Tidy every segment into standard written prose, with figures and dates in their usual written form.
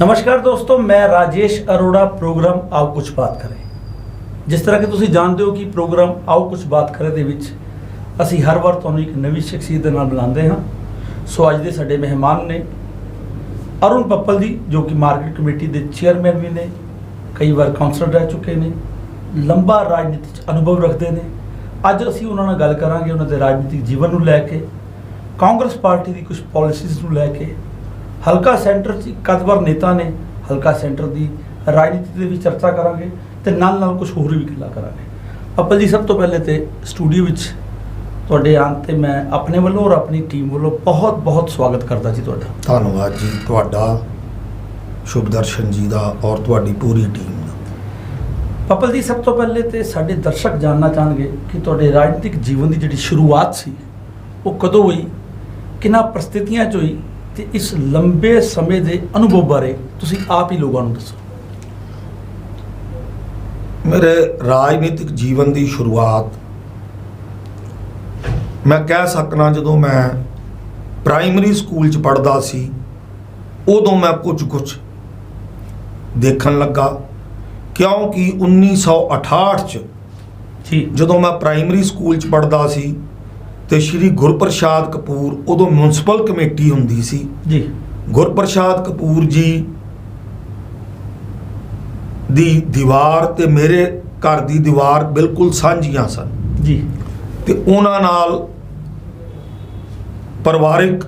नमस्कार दोस्तों, मैं राजेश अरोड़ा। प्रोग्राम आओ कुछ बात करें। जिस तरह कि ਤੁਸੀਂ ਜਾਣਦੇ ਹੋ ਕਿ ਪ੍ਰੋਗਰਾਮ ਆਓ ਕੁਝ ਬਾਤ ਕਰੇ ਦੇ ਵਿੱਚ ਅਸੀਂ ਹਰ ਵਾਰ ਤੁਹਾਨੂੰ ਇੱਕ ਨਵੀਂ ਸ਼ਖਸੀਅਤ ਦੇ ਨਾਲ ਬੁਲਾਉਂਦੇ ਹਾਂ। ਸੋ ਅੱਜ ਦੇ ਸਾਡੇ ਮਹਿਮਾਨ ਨੇ ਅਰੁਣ ਪੱਪਲ ਜੀ, ਜੋ ਕਿ ਮਾਰਕੀਟ ਕਮੇਟੀ ਦੇ ਚੇਅਰਮੈਨ ਵੀ ਨੇ, ਕਈ ਵਾਰ ਕਾਉਂਸਲਰ ਰਹਿ ਚੁੱਕੇ ਨੇ, ਲੰਬਾ ਰਾਜਨੀਤੀ 'ਚ ਅਨੁਭਵ ਰੱਖਦੇ ਨੇ। ਅੱਜ ਅਸੀਂ ਉਹਨਾਂ ਨਾਲ ਗੱਲ ਕਰਾਂਗੇ ਉਹਨਾਂ ਦੇ ਰਾਜਨੀਤਿਕ ਜੀਵਨ ਨੂੰ ਲੈ ਕੇ, ਕਾਂਗਰਸ ਪਾਰਟੀ ਦੀ ਕੁਝ ਪਾਲਿਸੀਜ਼ ਨੂੰ ਲੈ ਕੇ, ਹਲਕਾ ਸੈਂਟਰ 'ਚ ਕਦਵਰ ਨੇਤਾ ਨੇ, ਹਲਕਾ ਸੈਂਟਰ ਦੀ ਰਾਜਨੀਤੀ ਦੇ ਵੀ ਚਰਚਾ ਕਰਾਂਗੇ ਤੇ ਨਾਲ ਕੁਝ ਹੋਰ ਵੀ ਗੱਲਾਂ ਕਰਾਂਗੇ। ਪੱਪਲ ਜੀ, ਸਭ ਤੋਂ ਪਹਿਲੇ ਤੇ ਸਟੂਡੀਓ ਵਿੱਚ ਤੁਹਾਡੇ ਆਉਣ ਤੇ ਮੈਂ ਆਪਣੇ ਵੱਲੋਂ ਔਰ ਆਪਣੀ ਟੀਮ ਵੱਲੋਂ ਬਹੁਤ ਬਹੁਤ ਸਵਾਗਤ ਕਰਦਾ ਜੀ ਤੁਹਾਡਾ। ਧੰਨਵਾਦ ਜੀ ਤੁਹਾਡਾ, ਸ਼ੁਭ ਦਰਸ਼ਨ ਜੀ ਦਾ ਔਰ ਤੁਹਾਡੀ ਪੂਰੀ ਟੀਮ ਦਾ। ਪੱਪਲ ਜੀ, ਸਭ ਤੋਂ ਪਹਿਲੇ ਤੇ ਸਾਡੇ ਦਰਸ਼ਕ ਜਾਣਨਾ ਚਾਹਣਗੇ ਕਿ ਤੁਹਾਡੇ ਰਾਜਨੀਤਿਕ ਜੀਵਨ ਦੀ ਜਿਹੜੀ ਸ਼ੁਰੂਆਤ ਸੀ ਉਹ ਕਦੋਂ ਹੋਈ, ਕਿਹਨਾਂ ਪ੍ਰਸਥਿਤੀਆਂ 'ਚ ਹੋਈ, ਤੇ ਇਸ ਲੰਬੇ ਸਮੇਂ ਦੇ ਅਨੁਭਵ ਬਾਰੇ ਤੁਸੀਂ ਆਪ ਹੀ ਲੋਕਾਂ ਨੂੰ ਦੱਸੋ। ਮੇਰੇ ਰਾਜਨੀਤਿਕ ਜੀਵਨ ਦੀ ਸ਼ੁਰੂਆਤ ਮੈਂ ਕਹਿ ਸਕਣਾ ਜਦੋਂ ਮੈਂ ਪ੍ਰਾਇਮਰੀ ਸਕੂਲ 'ਚ ਪੜ੍ਹਦਾ ਸੀ, ਉਦੋਂ ਮੈਂ ਕੁਝ ਦੇਖਣ ਲੱਗਾ। ਕਿਉਂਕਿ 1968 'ਚ ਜੀ ਜਦੋਂ ਮੈਂ ਪ੍ਰਾਇਮਰੀ ਸਕੂਲ 'ਚ ਪੜ੍ਹਦਾ ਸੀ ਤੇ ਸ਼੍ਰੀ ਗੁਰਪ੍ਰਸਾਦ ਕਪੂਰ, ਉਦੋਂ ਮਿਊਨਿਸਪਲ ਕਮੇਟੀ ਹੁੰਦੀ ਸੀ ਜੀ, ਗੁਰਪ੍ਰਸਾਦ ਕਪੂਰ ਜੀ ਦੀ ਦੀਵਾਰ ਤੇ ਮੇਰੇ ਘਰ ਦੀ ਦੀਵਾਰ ਬਿਲਕੁਲ ਸਾਂਝੀਆਂ ਸਨ ਜੀ, ਤੇ ਉਹਨਾਂ ਨਾਲ ਪਰਿਵਾਰਿਕ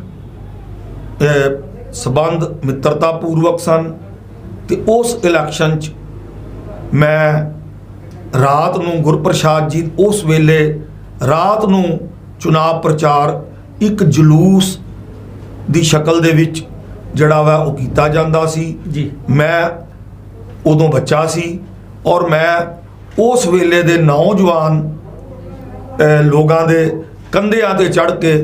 ਸਬੰਧ ਮਿੱਤਰਤਾ ਪੂਰਵਕ ਸਨ। ਤੇ ਉਸ ਇਲੈਕਸ਼ਨ 'ਚ ਮੈਂ ਰਾਤ ਨੂੰ, ਗੁਰਪ੍ਰਸਾਦ ਜੀ ਉਸ ਵੇਲੇ ਰਾਤ ਨੂੰ ਚੁਣਾਵ ਪ੍ਰਚਾਰ ਇੱਕ ਜਲੂਸ ਦੀ ਸ਼ਕਲ ਦੇ ਵਿੱਚ ਜਿਹੜਾ ਵਾ ਉਹ ਕੀਤਾ ਜਾਂਦਾ ਸੀ ਜੀ। ਮੈਂ ਉਦੋਂ ਬੱਚਾ ਸੀ ਔਰ ਮੈਂ ਉਸ ਵੇਲੇ ਦੇ ਨੌਜਵਾਨ ਲੋਕਾਂ ਦੇ ਕੰਧਿਆਂ ਤੇ ਚੜ੍ਹ ਕੇ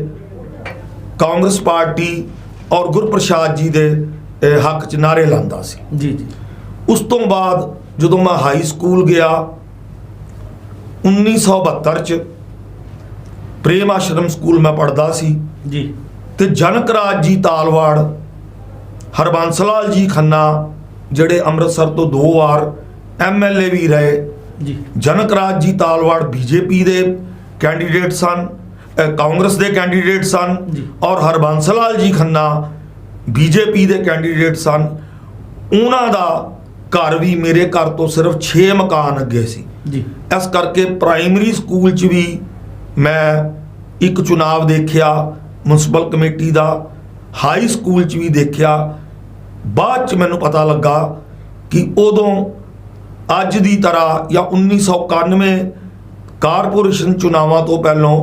ਕਾਂਗਰਸ ਪਾਰਟੀ ਔਰ ਗੁਰਪ੍ਰਸਾਦ ਜੀ ਦੇ ਹੱਕ 'ਚ ਨਾਅਰੇ ਲਾਉਂਦਾ ਸੀ ਜੀ ਜੀ। ਉਸ ਤੋਂ ਬਾਅਦ ਜਦੋਂ ਮੈਂ ਹਾਈ ਸਕੂਲ ਗਿਆ 1972 'ਚ ਪ੍ਰੇਮ ਆਸ਼ਰਮ ਸਕੂਲ ਮੈਂ ਪੜ੍ਹਦਾ ਸੀ ਜੀ। ਤੇ ਜਨਕ ਰਾਜ ਜੀ ਤਾਲਵਾੜ, ਹਰਬੰਸ ਲਾਲ ਜੀ ਖੰਨਾ ਜਿਹੜੇ ਅੰਮ੍ਰਿਤਸਰ ਤੋਂ 2 ਵਾਰ MLA ਵੀ ਰਹੇ ਜੀ। ਜਨਕ ਰਾਜ ਜੀ ਤਾਲਵਾੜ ਬੀਜੇਪੀ ਦੇ ਕੈਂਡੀਡੇਟ ਸਨ, ਕਾਂਗਰਸ ਦੇ ਕੈਂਡੀਡੇਟ ਸਨ ਜੀ। ਔਰ ਹਰਬੰਸ ਲਾਲ ਜੀ ਖੰਨਾ ਬੀਜੇਪੀ ਦੇ ਕੈਂਡੀਡੇਟ ਸਨ। ਉਹਨਾਂ ਦਾ ਘਰ ਵੀ ਮੇਰੇ ਘਰ ਤੋਂ ਸਿਰਫ 6 ਮਕਾਨ ਅੱਗੇ ਸੀ ਜੀ। ਇਸ ਕਰਕੇ ਪ੍ਰਾਇਮਰੀ ਸਕੂਲ 'ਚ ਵੀ ਮੈਂ ਇੱਕ ਚੁਣਾਵ ਦੇਖਿਆ ਮਿਊਨਿਸਪਲ ਕਮੇਟੀ ਦਾ, ਹਾਈ ਸਕੂਲ 'ਚ ਵੀ ਦੇਖਿਆ। ਬਾਅਦ 'ਚ ਮੈਨੂੰ ਪਤਾ ਲੱਗਾ ਕਿ ਉਦੋਂ ਅੱਜ ਦੀ ਤਰ੍ਹਾਂ ਜਾਂ 1991 ਕਾਰਪੋਰੇਸ਼ਨ ਚੁਣਾਵਾਂ ਤੋਂ ਪਹਿਲਾਂ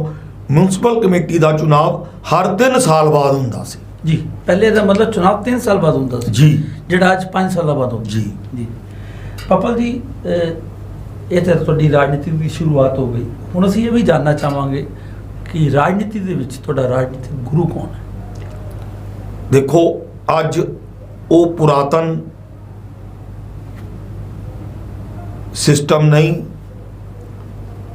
ਮਿਊਨਿਸਪਲ ਕਮੇਟੀ ਦਾ ਚੁਣਾਵ ਹਰ 3 ਸਾਲ ਬਾਅਦ ਹੁੰਦਾ ਸੀ ਜੀ। ਪਹਿਲੇ ਦਾ ਮਤਲਬ ਚੁਣਾਵ 3 ਸਾਲ ਬਾਅਦ ਹੁੰਦਾ ਸੀ ਜੀ, ਜਿਹੜਾ ਅੱਜ 5 ਸਾਲਾਂ ਬਾਅਦ ਹੁੰਦਾ ਜੀ ਜੀ। ਪੱਪਲ ਜੀ, ਇਹ ਤਾਂ ਤੁਹਾਡੀ ਰਾਜਨੀਤੀ ਦੀ ਸ਼ੁਰੂਆਤ ਹੋ ਗਈ। ਹੁਣ ਅਸੀਂ ਇਹ ਵੀ ਜਾਣਨਾ ਚਾਹਾਂਗੇ ਕਿ ਰਾਜਨੀਤੀ ਦੇ ਵਿੱਚ ਤੁਹਾਡਾ ਰਾਜਨੀਤਿਕ ਗੁਰੂ ਕੌਣ ਹੈ? ਦੇਖੋ, ਅੱਜ ਉਹ ਪੁਰਾਤਨ ਸਿਸਟਮ ਨਹੀਂ,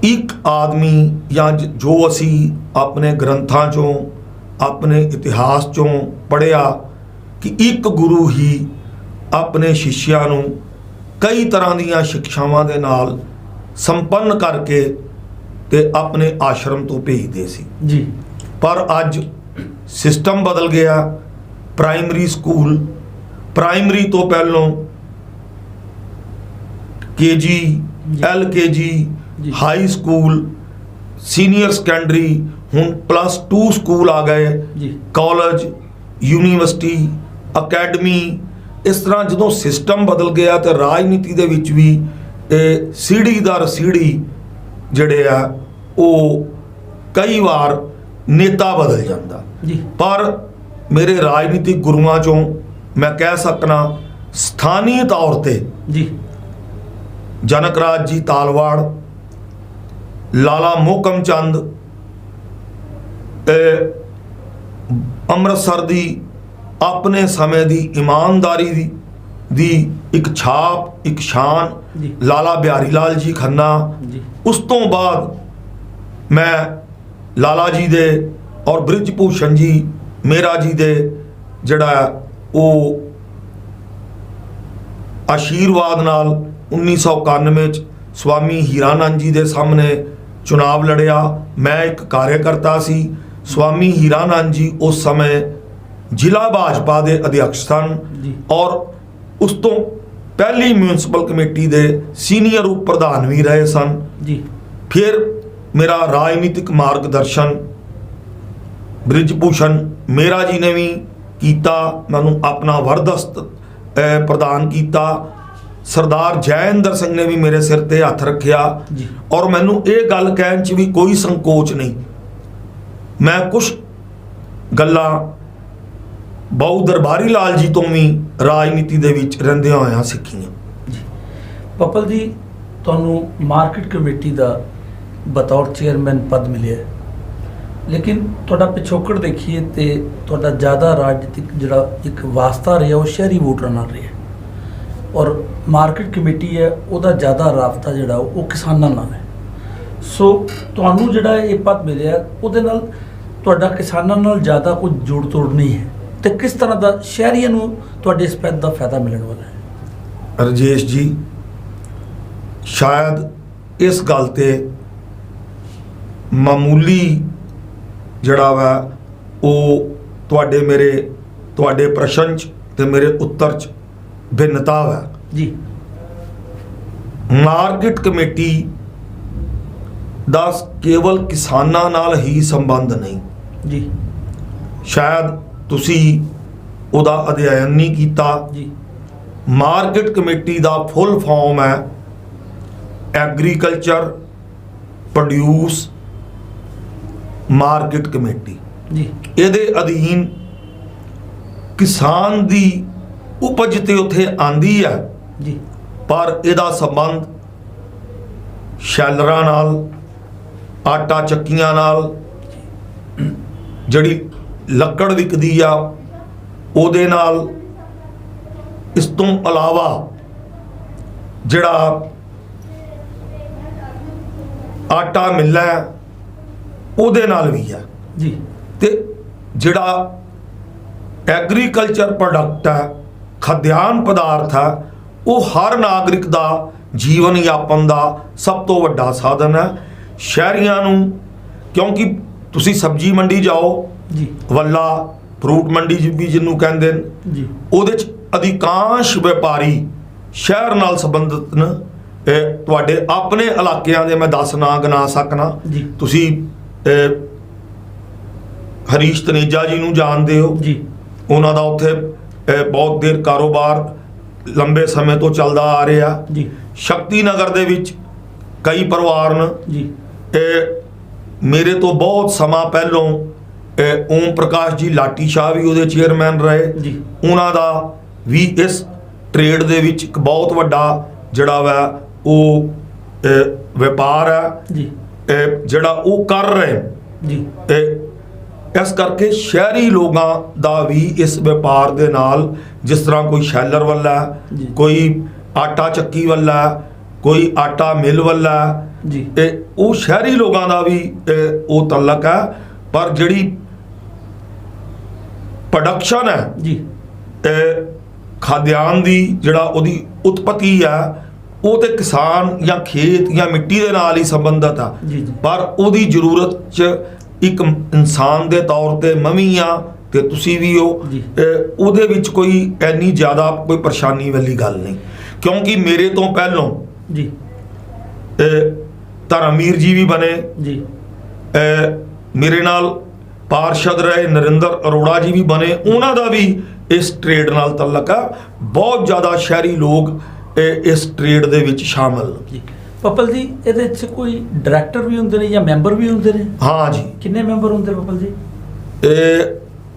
ਇੱਕ ਆਦਮੀ ਜਾਂ ਜੋ ਅਸੀਂ ਆਪਣੇ ਗ੍ਰੰਥਾਂ 'ਚੋਂ, ਆਪਣੇ ਇਤਿਹਾਸ 'ਚੋਂ ਪੜ੍ਹਿਆ ਕਿ ਇੱਕ ਗੁਰੂ ਹੀ ਆਪਣੇ ਸ਼ਿਸ਼ਿਆਂ ਨੂੰ ਕਈ ਤਰ੍ਹਾਂ ਦੀਆਂ ਸਿੱਖਿਆਵਾਂ ਦੇ ਨਾਲ ਸੰਪੰਨ ਕਰਕੇ ਤੇ ਆਪਣੇ ਆਸ਼ਰਮ ਤੋਂ ਭੇਜਦੇ ਸੀ ਜੀ। ਪਰ ਅੱਜ ਸਿਸਟਮ ਬਦਲ ਗਿਆ। ਪ੍ਰਾਇਮਰੀ ਸਕੂਲ, ਪ੍ਰਾਇਮਰੀ ਤੋਂ ਪਹਿਲੋਂ KG, LKG, high school, senior secondary, ਹੁਣ +2 ਸਕੂਲ ਆ ਗਏ ਜੀ। College, university, academy. ਇਸ ਤਰ੍ਹਾਂ ਜਦੋਂ ਸਿਸਟਮ ਬਦਲ ਗਿਆ ਤੇ ਰਾਜਨੀਤੀ ਦੇ ਵਿੱਚ ਵੀ ਇਹ ਸੀੜੀ ਦਰ ਸੀੜੀ ਜਿਹੜੇ ਆ ਉਹ ਕਈ ਵਾਰ ਨੇਤਾ ਬਦਲ ਜਾਂਦਾ ਜੀ। ਪਰ ਮੇਰੇ ਰਾਜਨੀਤਿਕ ਗੁਰੂਆਂ 'ਚੋਂ ਮੈਂ ਕਹਿ ਸਕਣਾ ਸਥਾਨੀ ਤੌਰ ਤੇ ਜੀ। ਜਨਕ ਰਾਜ ਜੀ ਤਾਲਵਾੜ, ਲਾਲਾ ਮੋਹਕਮ ਚੰਦ, ਅੰਮ੍ਰਿਤਸਰ ਦੀ ਆਪਣੇ ਸਮੇਂ ਦੀ ਇਮਾਨਦਾਰੀ ਦੀ ਇੱਕ ਛਾਪ, ਇੱਕ ਸ਼ਾਨ, ਜੀ। ਲਾਲਾ ਬਿਹਾਰੀ ਲਾਲ ਜੀ ਖੰਨਾ ਜੀ। ਉਸ ਤੋਂ ਬਾਅਦ ਮੈਂ ਲਾਲਾ ਜੀ ਦੇ ਔਰ ਬ੍ਰਿਜ ਭੂਸ਼ਣ ਜੀ ਮੇਰਾ ਜੀ ਦੇ ਜਿਹੜਾ ਉਹ ਆਸ਼ੀਰਵਾਦ ਨਾਲ 1991 ਚ ਸਵਾਮੀ ਹੀਰਾਨੰਦ ਜੀ ਦੇ ਸਾਹਮਣੇ ਚੁਣਾਵ ਲੜਿਆ। ਮੈਂ ਇੱਕ ਕਾਰਜਕਰਤਾ ਸੀ। ਸਵਾਮੀ ਹੀਰਾਨੰਦ ਜੀ ਉਸ ਸਮੇਂ ਜ਼ਿਲ੍ਹਾ ਭਾਜਪਾ ਦੇ ਅਧਿਅਕਸ਼ ਸਨ ਜੀ। ਔਰ ਉਸ ਤੋਂ ਪਹਿਲੀ ਮਿਊਨਿਸਪਲ ਕਮੇਟੀ ਦੇ ਸੀਨੀਅਰ ਉਪ ਪ੍ਰਧਾਨ ਵੀ ਰਹੇ ਸਨ ਜੀ। ਫਿਰ ਮੇਰਾ ਰਾਜਨੀਤਿਕ ਮਾਰਗਦਰਸ਼ਨ ਬ੍ਰਿਜ ਭੂਸ਼ਣ ਮੇਰਾ ਜੀ ਨੇ ਵੀ ਕੀਤਾ। ਮੈਨੂੰ ਆਪਣਾ ਵਰਦਸਤ ਪ੍ਰਦਾਨ ਕੀਤਾ। ਸਰਦਾਰ ਜੈਇੰਦਰ ਸਿੰਘ ਨੇ ਵੀ ਮੇਰੇ ਸਿਰ ਤੇ ਹੱਥ ਰੱਖਿਆ ਜੀ। ਔਰ ਮੈਨੂੰ ਇਹ ਗੱਲ ਕਹਿਣ 'ਚ ਵੀ ਕੋਈ ਸੰਕੋਚ ਨਹੀਂ। ਮੈਂ ਕੁਝ ਗੱਲਾਂ ਬਾਊ ਦਰਬਾਰੀ ਲਾਲ ਜੀ ਤੋਂ ਵੀ ਰਾਜਨੀਤੀ ਦੇ ਵਿੱਚ ਰਹਿੰਦਿਆਂ ਹੋਇਆਂ ਸਿੱਖੀਆਂ। ਜੀ ਪਪਲ ਜੀ, ਤੁਹਾਨੂੰ ਮਾਰਕੀਟ ਕਮੇਟੀ ਦਾ ਬਤੌਰ ਚੇਅਰਮੈਨ ਪਦ ਮਿਲਿਆ, ਲੇਕਿਨ ਤੁਹਾਡਾ ਪਿਛੋਕੜ ਦੇਖੀਏ ਤੇ ਤੁਹਾਡਾ ਜ਼ਿਆਦਾ ਰਾਜਨੀਤਿਕ ਜਿਹੜਾ ਇੱਕ ਵਾਸਤਾ ਰਿਹਾ ਉਹ ਸ਼ਹਿਰੀ ਵੋਟਰਾਂ ਨਾਲ ਰਿਹਾ, ਔਰ ਮਾਰਕੀਟ ਕਮੇਟੀ ਹੈ ਉਹਦਾ ਜ਼ਿਆਦਾ ਰਾਬਤਾ ਜਿਹੜਾ ਉਹ ਕਿਸਾਨਾਂ ਨਾਲ ਹੈ। ਸੋ ਤੁਹਾਨੂੰ ਜਿਹੜਾ ਇਹ ਪਦ ਮਿਲਿਆ ਉਹਦੇ ਨਾਲ ਤੁਹਾਡਾ ਕਿਸਾਨਾਂ ਨਾਲ ਜ਼ਿਆਦਾ ਕੋਈ ਜੋੜ ਤੋੜ ਨਹੀਂ ਹੈ, ਤੇ ਕਿਸ ਤਰ੍ਹਾਂ ਦਾ ਸ਼ਹਿਰੀਆਂ ਨੂੰ ਤੁਹਾਡੇ ਇਸ ਪਦ ਦਾ ਫਾਇਦਾ ਮਿਲਣ ਵਾਲਾ ਹੈ? ਰਜੇਸ਼ ਜੀ, ਸ਼ਾਇਦ ਇਸ ਗੱਲ ਤੇ ਮਾਮੂਲੀ ਜਿਹੜਾ ਵਾ ਉਹ ਤੁਹਾਡੇ ਪ੍ਰਸ਼ਨ 'ਚ ਤੇ ਮੇਰੇ ਉੱਤਰ 'ਚ ਭਿੰਨਤਾ ਵਾ ਜੀ। ਮਾਰਕੀਟ ਕਮੇਟੀ ਦਾ ਕੇਵਲ ਕਿਸਾਨਾਂ ਨਾਲ ਹੀ ਸੰਬੰਧ ਨਹੀਂ ਜੀ। ਸ਼ਾਇਦ ਤੁਸੀਂ ਉਹਦਾ ਅਧਿਐਨ ਨਹੀਂ ਕੀਤਾ ਜੀ। ਮਾਰਕੀਟ ਕਮੇਟੀ ਦਾ ਫੁੱਲ ਫਾਰਮ ਹੈ ਐਗਰੀਕਲਚਰ ਪ੍ਰੋਡਿਊਸ ਮਾਰਕੀਟ ਕਮੇਟੀ। ਜੀ। ਇਹਦੇ ਅਧੀਨ ਕਿਸਾਨ ਦੀ ਉਪਜ ਤੇ ਉੱਥੇ ਆਂਦੀ ਹੈ, ਜੀ। ਪਰ ਇਹਦਾ ਸੰਬੰਧ ਸ਼ੈਲਰਾਂ ਨਾਲ, ਆਟਾ ਚੱਕੀਆਂ ਨਾਲ, ਜਿਹੜੀ ਲੱਕੜ ਵਿਕਦੀ ਆ ਉਹਦੇ ਨਾਲ, ਇਸ ਤੋਂ ਇਲਾਵਾ ਜਿਹੜਾ ਆਟਾ ਮਿਲਦਾ ਹੈ ਉਹਦੇ ਨਾਲ ਵੀ ਹੈ। ਜੀ। ਤੇ ਜਿਹੜਾ ਐਗਰੀਕਲਚਰ ਪ੍ਰੋਡਕਟ ਹੈ, ਖਾਦਿਆਨ ਪਦਾਰਥ ਹੈ, ਉਹ ਹਰ ਨਾਗਰਿਕ ਦਾ ਜੀਵਨ ਯਾਪਨ ਦਾ ਸਭ ਤੋਂ ਵੱਡਾ ਸਾਧਨ ਹੈ। ਸ਼ਹਿਰੀਆਂ ਨੂੰ, ਕਿਉਂਕਿ ਤੁਸੀਂ ਸਬਜ਼ੀ ਮੰਡੀ ਜਾਓ, ਜੀ। ਵੱਲਾ ਫਰੂਟ ਮੰਡੀ ਵੀ ਜਿਹਨੂੰ ਕਹਿੰਦੇ ਨੇ, ਜੀ। ਉਹਦੇ 'ਚ ਅਧਿਕਾਂਸ਼ ਵਪਾਰੀ ਸ਼ਹਿਰ ਨਾਲ ਸੰਬੰਧਿਤ ਨੇ। ਇਹ ਤੁਹਾਡੇ ਆਪਣੇ ਇਲਾਕਿਆਂ ਦੇ ਮੈਂ 10 ਨਾਂ ਗਿਣਾ ਸਕਣਾ। ਜੀ। ਤੁਸੀਂ ਹਰੀਸ਼ ਤਨੇਜਾ ਜੀ ਨੂੰ ਜਾਣਦੇ ਹੋ। ਜੀ। ਉਹਨਾਂ ਦਾ ਉੱਥੇ ਬਹੁਤ ਦੇਰ ਕਾਰੋਬਾਰ ਲੰਬੇ ਸਮੇਂ ਤੋਂ ਚੱਲਦਾ ਆ ਰਿਹਾ। ਜੀ। ਸ਼ਕਤੀ ਨਗਰ ਦੇ ਵਿੱਚ ਕਈ ਪਰਿਵਾਰ ਨੇ। ਜੀ। ਮੇਰੇ ਤੋਂ ਬਹੁਤ ਸਮਾਂ ਪਹਿਲੋਂ ਓਮ ਪ੍ਰਕਾਸ਼ ਜੀ ਲਾਟੀ ਸ਼ਾਹ ਵੀ ਉਹਦੇ ਚੇਅਰਮੈਨ ਰਹੇ। ਜੀ। ਉਹਨਾਂ ਦਾ ਵੀ ਇਸ ਟ੍ਰੇਡ ਦੇ ਵਿੱਚ ਇੱਕ ਬਹੁਤ ਵੱਡਾ ਜਿਹੜਾ ਵਾ ਉਹ ਵਪਾਰ ਹੈ। ਜੀ। ਜਿਹੜਾ ਉਹ ਕਰ ਰਹੇ। ਜੀ। ਇਸ ਕਰਕੇ ਸ਼ਹਿਰੀ ਲੋਕਾਂ ਦਾ ਵੀ ਇਸ ਵਪਾਰ ਦੇ ਨਾਲ, ਜਿਸ ਤਰ੍ਹਾਂ ਕੋਈ ਸ਼ੈਲਰ ਵਾਲਾ, ਕੋਈ ਆਟਾ ਚੱਕੀ ਵਾਲਾ, ਕੋਈ ਆਟਾ ਮਿਲ ਵਾਲਾ, ਜੀ। ਉਹ ਸ਼ਹਿਰੀ ਲੋਕਾਂ ਦਾ ਵੀ ਉਹ ਤਾਲੁਕ ਹੈ। ਪਰ ਜਿਹੜੀ ਪ੍ਰੋਡਕਸ਼ਨ ਹੈ, ਜੀ, ਖਾਦਿਆਨ ਦੀ ਜਿਹੜਾ ਉਹਦੀ ਉਤਪਤੀ ਹੈ, ਉਹ ਤੇ ਕਿਸਾਨ ਜਾਂ ਖੇਤ ਜਾਂ ਮਿੱਟੀ ਦੇ ਨਾਲ ਹੀ ਸੰਬੰਧਿਤ ਆ। ਜੀ। ਪਰ ਉਹਦੀ ਜ਼ਰੂਰਤ 'ਚ ਇੱਕ ਇਨਸਾਨ ਦੇ ਤੌਰ ਤੇ ਮੈਂ ਵੀ ਆ ਤੇ ਤੁਸੀਂ ਵੀ ਹੋ। ਉਹਦੇ ਵਿੱਚ ਕੋਈ ਇੰਨੀ ਜ਼ਿਆਦਾ ਕੋਈ ਪਰੇਸ਼ਾਨੀ ਵਾਲੀ ਗੱਲ ਨਹੀਂ, ਕਿਉਂਕਿ ਮੇਰੇ ਤੋਂ ਪਹਿਲੋਂ ਜੀ ਧਰਮਵੀਰ ਜੀ ਵੀ ਬਣੇ। ਜੀ। ਮੇਰੇ ਨਾਲ ਪਾਰਸ਼ਦ ਰਹੇ ਨਰਿੰਦਰ ਅਰੋੜਾ ਜੀ ਵੀ ਬਣੇ। ਉਹਨਾਂ ਦਾ ਵੀ ਇਸ ਟ੍ਰੇਡ ਨਾਲ ਤਾਲੁਕ ਆ। ਬਹੁਤ ਜ਼ਿਆਦਾ ਸ਼ਹਿਰੀ ਲੋਕ ਇਸ ਟ੍ਰੇਡ ਦੇ ਵਿੱਚ ਸ਼ਾਮਲ ਨੇ। ਜੀ। ਪਪਲ ਜੀ, ਇਹਦੇ 'ਚ ਕੋਈ ਡਾਇਰੈਕਟਰ ਵੀ ਹੁੰਦੇ ਨੇ ਜਾਂ ਮੈਂਬਰ ਵੀ ਹੁੰਦੇ ਨੇ? ਹਾਂ ਜੀ। ਕਿੰਨੇ ਮੈਂਬਰ ਹੁੰਦੇ ਪਪਲ ਜੀ?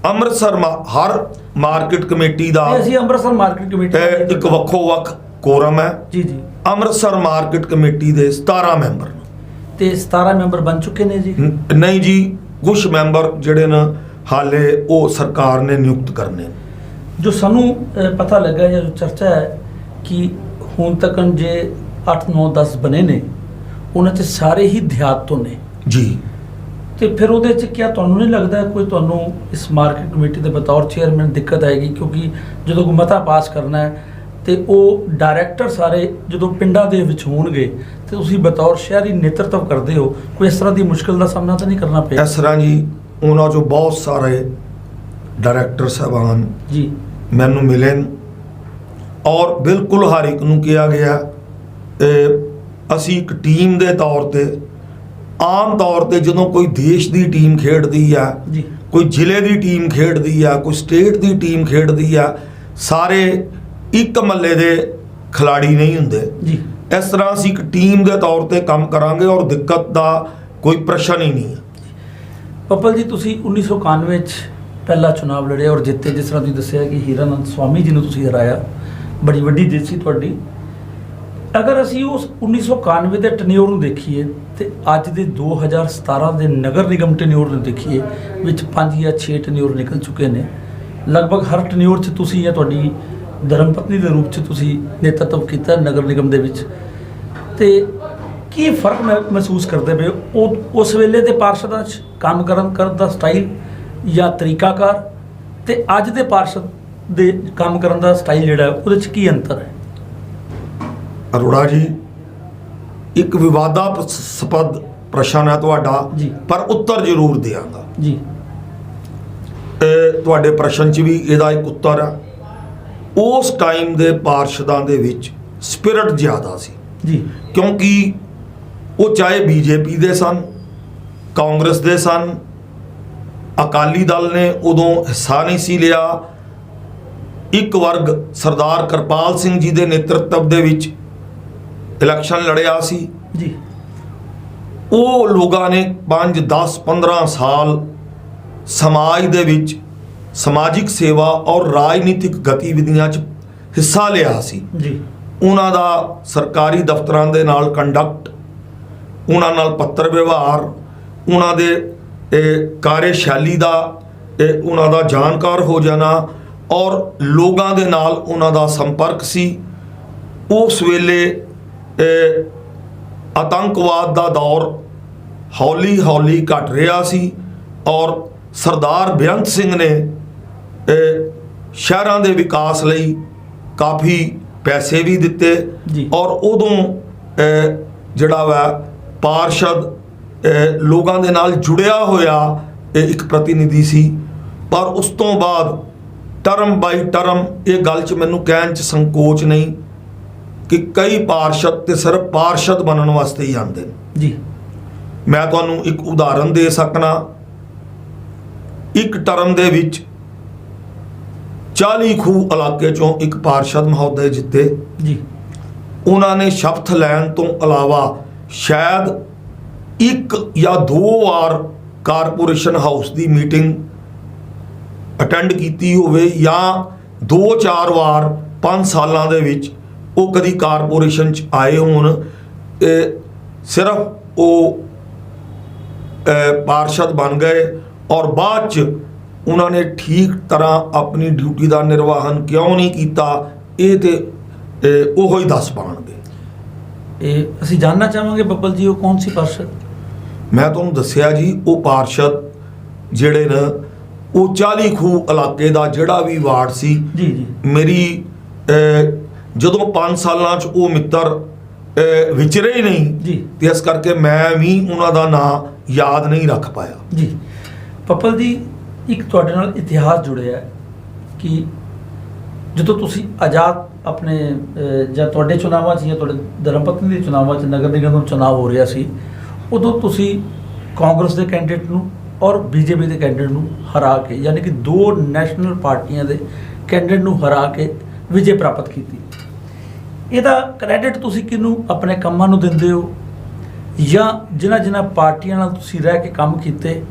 ਅੰਮ੍ਰਿਤਸਰ ਹਰ ਮਾਰਕੀਟ ਕਮੇਟੀ ਦਾ ਅਸੀਂ ਅੰਮ੍ਰਿਤਸਰ ਮਾਰਕੀਟ ਕਮੇਟੀ ਇੱਕ ਵੱਖੋ ਵੱਖ ਕੋਰਮ ਹੈ। ਜੀ। ਜੀ। ਅੰਮ੍ਰਿਤਸਰ ਮਾਰਕੀਟ ਕਮੇਟੀ ਦੇ 17 ਮੈਂਬਰ ਨੇ। ਤੇ 17 ਮੈਂਬਰ ਬਣ ਚੁੱਕੇ ਨੇ ਜੀ? ਨਹੀਂ ਜੀ, ਕੁਝ ਮੈਂਬਰ ਜਿਹੜੇ ਨੇ ਹਾਲੇ ਉਹ ਸਰਕਾਰ ਨੇ ਨਿਯੁਕਤ ਕਰਨੇ। ਜੋ ਸਾਨੂੰ ਪਤਾ ਲੱਗਾ ਜਾਂ ਜੋ ਚਰਚਾ ਹੈ ਕਿ ਹੁਣ ਤੱਕ ਜੇ 8 9 10 ਬਣੇ ਨੇ, ਉਹਨਾਂ 'ਚ ਸਾਰੇ ਹੀ ਦਿਹਾਤ ਤੋਂ ਨੇ ਜੀ। ਤੇ ਫਿਰ ਉਹਦੇ 'ਚ ਕਿਆ ਤੁਹਾਨੂੰ ਨਹੀਂ ਲੱਗਦਾ ਕੋਈ ਤੁਹਾਨੂੰ ਇਸ ਮਾਰਕੀਟ ਕਮੇਟੀ ਦੇ ਬਤੌਰ ਚੇਅਰਮੈਨ ਦਿੱਕਤ ਆਏਗੀ? ਕਿਉਂਕਿ ਜਦੋਂ ਕੋਈ ਮਤਾ ਪਾਸ ਕਰਨਾ ਹੈ ਤੇ ਉਹ ਡਾਇਰੈਕਟਰ ਸਾਰੇ ਜਦੋਂ ਪਿੰਡਾਂ ਦੇ ਵਿੱਚ ਹੋਣਗੇ ਤੇ ਤੁਸੀਂ ਬਤੌਰ ਸ਼ਹਿਰੀ ਨੇਤਰਤਵ ਕਰਦੇ ਹੋ, ਕੋਈ ਇਸ ਤਰ੍ਹਾਂ ਦੀ ਮੁਸ਼ਕਲ ਦਾ ਸਾਹਮਣਾ ਤਾਂ ਨਹੀਂ ਕਰਨਾ ਪਿਆ? ਇਸ ਤਰ੍ਹਾਂ ਜੀ, ਉਹਨਾਂ 'ਚੋਂ ਬਹੁਤ ਸਾਰੇ ਡਾਇਰੈਕਟਰ ਸਾਹਿਬਾਨ ਜੀ ਮੈਨੂੰ ਮਿਲੇ ਔਰ ਬਿਲਕੁਲ ਹਰ ਇੱਕ ਨੂੰ ਕਿਹਾ ਗਿਆ ਅਸੀਂ ਇੱਕ ਟੀਮ ਦੇ ਤੌਰ ਤੇ, ਆਮ ਤੌਰ ਤੇ ਜਦੋਂ ਕੋਈ ਦੇਸ਼ ਦੀ ਟੀਮ ਖੇਡਦੀ ਆ, ਜੀ ਕੋਈ ਜ਼ਿਲ੍ਹੇ ਦੀ ਟੀਮ ਖੇਡਦੀ ਆ, ਕੋਈ ਸਟੇਟ ਦੀ ਟੀਮ ਖੇਡਦੀ ਆ, ਸਾਰੇ ਇੱਕ ਮਹੱਲੇ ਦੇ ਖਿਲਾੜੀ ਨਹੀਂ ਹੁੰਦੇ। ਜੀ ਇਸ ਤਰ੍ਹਾਂ ਅਸੀਂ ਇੱਕ ਟੀਮ ਦੇ ਤੌਰ ਤੇ ਕੰਮ ਕਰਾਂਗੇ ਔਰ ਦਿੱਕਤ ਦਾ ਕੋਈ ਪ੍ਰਸ਼ਨ ਹੀ ਨਹੀਂ ਹੈ। ਪੱਪਲ ਜੀ, ਤੁਸੀਂ 1991 ਚ ਪਹਿਲਾ ਚੁਣਾਵ ਲੜਿਆ ਔਰ ਜਿੱਤੇ। ਜਿਸ ਤਰ੍ਹਾਂ ਤੁਸੀਂ ਦੱਸਿਆ ਕਿ ਹੀਰਾਨੰਦ ਸਵਾਮੀ ਜੀ ਨੂੰ ਤੁਸੀਂ ਹਰਾਇਆ, ਬੜੀ ਵੱਡੀ ਜਿੱਤ ਸੀ ਤੁਹਾਡੀ। ਅਗਰ ਅਸੀਂ ਉਸ 1991 ਦੇ ਟਨਿਓਰ ਨੂੰ ਦੇਖੀਏ ਤੇ ਅੱਜ ਦੇ 2017 ਦੇ ਨਗਰ ਨਿਗਮ ਟਨਿਓਰ ਨੂੰ ਦੇਖੀਏ, ਵਿੱਚ 5 ਜਾਂ 6 ਟਨਿਓਰ ਨਿਕਲ ਚੁੱਕੇ ਨੇ। ਲਗਭਗ ਹਰ ਟਨਿਓਰ 'ਚ ਤੁਸੀਂ ਜਾਂ ਤੁਹਾਡੀ ਧਰਮ ਪਤਨੀ ਦੇ ਰੂਪ 'ਚ ਤੁਸੀਂ ਨੇਤਰਤਵ ਕੀਤਾ ਨਗਰ ਨਿਗਮ ਦੇ ਵਿੱਚ, ਤੇ ਕੀ ਫਰਕ ਮਹਿਸੂਸ ਕਰਦੇ ਪਏ ਉਹ ਉਸ ਵੇਲੇ ਦੇ ਪਾਰਸ਼ਦਾਂ 'ਚ ਕੰਮ ਕਰਨ ਦਾ ਸਟਾਈਲ ਜਾਂ ਤਰੀਕਾਕਾਰ ਤੇ ਅੱਜ ਦੇ ਪਾਰਸ਼ਦ ਦੇ ਕੰਮ ਕਰਨ ਦਾ ਸਟਾਈਲ ਜਿਹੜਾ ਉਹਦੇ 'ਚ ਕੀ ਅੰਤਰ ਹੈ? ਅਰੋੜਾ ਜੀ, ਇੱਕ ਵਿਵਾਦਾਸਪਦ ਪ੍ਰਸ਼ਨ ਹੈ ਤੁਹਾਡਾ, ਜੀ ਪਰ ਉੱਤਰ ਜ਼ਰੂਰ ਦਿਆਂਗਾ ਜੀ। ਤੁਹਾਡੇ ਪ੍ਰਸ਼ਨ 'ਚ ਵੀ ਇਹਦਾ ਇੱਕ ਉੱਤਰ ਹੈ। ਉਸ ਟਾਈਮ ਦੇ ਪਾਰਸ਼ਦਾਂ ਦੇ ਵਿੱਚ ਸਪਿਰਿਟ ਜ਼ਿਆਦਾ ਸੀ ਜੀ, ਕਿਉਂਕਿ ਉਹ ਚਾਹੇ ਬੀਜੇਪੀ ਦੇ ਸਨ, ਕਾਂਗਰਸ ਦੇ ਸਨ, ਅਕਾਲੀ ਦਲ ਨੇ ਉਦੋਂ ਹਿੱਸਾ ਨਹੀਂ ਸੀ ਲਿਆ। ਇੱਕ ਵਰਗ ਸਰਦਾਰ ਕਿਰਪਾਲ ਸਿੰਘ ਜੀ ਦੇ ਨੇਤਰਤਵ ਦੇ ਵਿੱਚ ਇਲੈਕਸ਼ਨ ਲੜਿਆ ਸੀ ਜੀ। ਉਹ ਲੋਕਾਂ ਨੇ 5, 10, 15 ਸਾਲ ਸਮਾਜ ਦੇ ਵਿੱਚ ਸਮਾਜਿਕ ਸੇਵਾ ਔਰ ਰਾਜਨੀਤਿਕ ਗਤੀਵਿਧੀਆਂ 'ਚ ਹਿੱਸਾ ਲਿਆ ਸੀ ਜੀ। ਉਹਨਾਂ ਦਾ ਸਰਕਾਰੀ ਦਫ਼ਤਰਾਂ ਦੇ ਨਾਲ ਕੰਡਕਟ, ਉਹਨਾਂ ਨਾਲ ਪੱਤਰ ਵਿਵਹਾਰ, ਉਹਨਾਂ ਦੇ ਕਾਰਜਸ਼ੈਲੀ ਦਾ ਉਹਨਾਂ ਦਾ ਜਾਣਕਾਰ ਹੋ ਜਾਣਾ ਔਰ ਲੋਕਾਂ ਦੇ ਨਾਲ ਉਹਨਾਂ ਦਾ ਸੰਪਰਕ ਸੀ। ਉਸ ਵੇਲੇ ਆਤੰਕਵਾਦ ਦਾ ਦੌਰ ਹੌਲੀ ਹੌਲੀ ਘਟ ਰਿਹਾ ਸੀ ਔਰ ਸਰਦਾਰ ਬੇਅੰਤ ਸਿੰਘ ਨੇ ਸ਼ਹਿਰਾਂ ਦੇ ਵਿਕਾਸ ਲਈ ਕਾਫੀ ਪੈਸੇ ਵੀ ਦਿੱਤੇ ਜੀ। ਔਰ ਉਦੋਂ ਜਿਹੜਾ ਵਾ ਪਾਰਸ਼ਦ ਲੋਕਾਂ ਦੇ ਨਾਲ ਜੁੜਿਆ ਹੋਇਆ ਇੱਕ ਪ੍ਰਤੀਨਿਧੀ ਸੀ। ਪਰ ਉਸ ਤੋਂ ਬਾਅਦ ਟਰਮ ਬਾਈ ਟਰਮ ਇਹ ਗੱਲ 'ਚ ਮੈਨੂੰ ਕਹਿਣ 'ਚ ਸੰਕੋਚ ਨਹੀਂ ਕਿ ਕਈ ਪਾਰਸ਼ਦ ਤੇ ਸਿਰਫ ਪਾਰਸ਼ਦ ਬਣਨ ਵਾਸਤੇ ਹੀ ਆਉਂਦੇ ਨੇ ਜੀ। ਮੈਂ ਤੁਹਾਨੂੰ ਇੱਕ ਉਦਾਹਰਨ ਦੇ ਸਕਣਾ। ਇੱਕ ਟਰਮ ਦੇ ਵਿੱਚ 40 ਖੂਹ ਇਲਾਕੇ 'ਚੋਂ ਇੱਕ ਪਾਰਸ਼ਦ ਮਹੋਦਯ ਜਿੱਤੇ ਜੀ। ਉਹਨਾਂ ਨੇ ਸ਼ਪਥ ਲੈਣ ਤੋਂ ਇਲਾਵਾ ਸ਼ਾਇਦ 1 ਜਾਂ 2 ਵਾਰ ਕਾਰਪੋਰੇਸ਼ਨ ਹਾਊਸ ਦੀ ਮੀਟਿੰਗ ਅਟੈਂਡ ਕੀਤੀ ਹੋਵੇ ਜਾਂ 2-4 ਵਾਰ 5 ਸਾਲਾਂ ਦੇ ਵਿੱਚ ਉਹ ਕਦੀ ਕਾਰਪੋਰੇਸ਼ਨ 'ਚ ਆਏ ਹੋਣ। ਸਿਰਫ ਉਹ ਪਾਰਸ਼ਦ ਬਣ ਗਏ ਔਰ ਬਾਅਦ 'ਚ ਉਹਨਾਂ ਨੇ ਠੀਕ ਤਰ੍ਹਾਂ ਆਪਣੀ ਡਿਊਟੀ ਦਾ ਨਿਰਵਾਹਨ ਕਿਉਂ ਨਹੀਂ ਕੀਤਾ, ਇਹ ਤੇ ਉਹੋ ਹੀ ਦੱਸ ਪਾਉਣਗੇ। ਇਹ ਅਸੀਂ ਜਾਣਨਾ ਚਾਹਾਂਗੇ ਬੱਬਲ ਜੀ, ਉਹ ਕੌਣ ਸੀ ਪਾਰਸ਼ਦ? ਮੈਂ ਤੁਹਾਨੂੰ ਦੱਸਿਆ ਜੀ, ਉਹ ਪਾਰਸ਼ਦ ਜਿਹੜੇ ਨੇ ਉਹ 40 ਖੂਹ ਇਲਾਕੇ ਦਾ ਜਿਹੜਾ ਵੀ ਵਾਰਡ ਸੀ ਜੀ ਜੀ। ਮੇਰੀ ਜਦੋਂ 5 ਸਾਲਾਂ 'ਚ ਉਹ ਮਿੱਤਰ ਵਿਚਰੇ ਹੀ ਨਹੀਂ ਜੀ। ਤੇ ਇਸ ਕਰਕੇ ਮੈਂ ਵੀ ਉਹਨਾਂ ਦਾ ਨਾਂ ਯਾਦ ਨਹੀਂ ਰੱਖ ਪਾਇਆ ਜੀ। ਪੱਪਲ ਜੀ, ਇੱਕ ਤੁਹਾਡੇ ਨਾਲ ਇਤਿਹਾਸ ਜੁੜਿਆ ਹੈ ਕਿ ਜਦੋਂ ਤੁਸੀਂ ਆਜ਼ਾਦ ਆਪਣੇ ਜਾਂ ਤੁਹਾਡੇ ਚੁਣਾਵਾਂ 'ਚ ਜਾਂ ਤੁਹਾਡੇ ਧਰਮ ਪਤਨੀ ਦੇ ਚੁਣਾਵਾਂ 'ਚ ਨਗਰ ਨਿਗਮ ਦਾ ਚੁਣਾਵ ਹੋ ਰਿਹਾ ਸੀ, ਉਦੋਂ ਤੁਸੀਂ ਕਾਂਗਰਸ ਦੇ ਕੈਂਡੀਡੇਟ ਨੂੰ ਔਰ ਬੀਜੇਪੀ ਦੇ ਕੈਂਡੀਡੇਟ ਨੂੰ ਹਰਾ ਕੇ, ਯਾਨੀ ਕਿ 2 ਨੈਸ਼ਨਲ ਪਾਰਟੀਆਂ ਦੇ ਕੈਂਡੀਡੇਟ ਨੂੰ ਹਰਾ ਕੇ ਵਿਜੇ ਪ੍ਰਾਪਤ ਕੀਤੀ। ਇਹਦਾ ਕ੍ਰੈਡਿਟ ਤੁਸੀਂ ਕਿਹਨੂੰ ਆਪਣੇ ਕੰਮਾਂ ਨੂੰ ਦਿੰਦੇ ਹੋ ਜਾਂ ਜਿਨ੍ਹਾਂ ਪਾਰਟੀਆਂ ਨਾਲ ਤੁਸੀਂ ਰਹਿ ਕੇ ਕੰਮ ਕੀਤੇ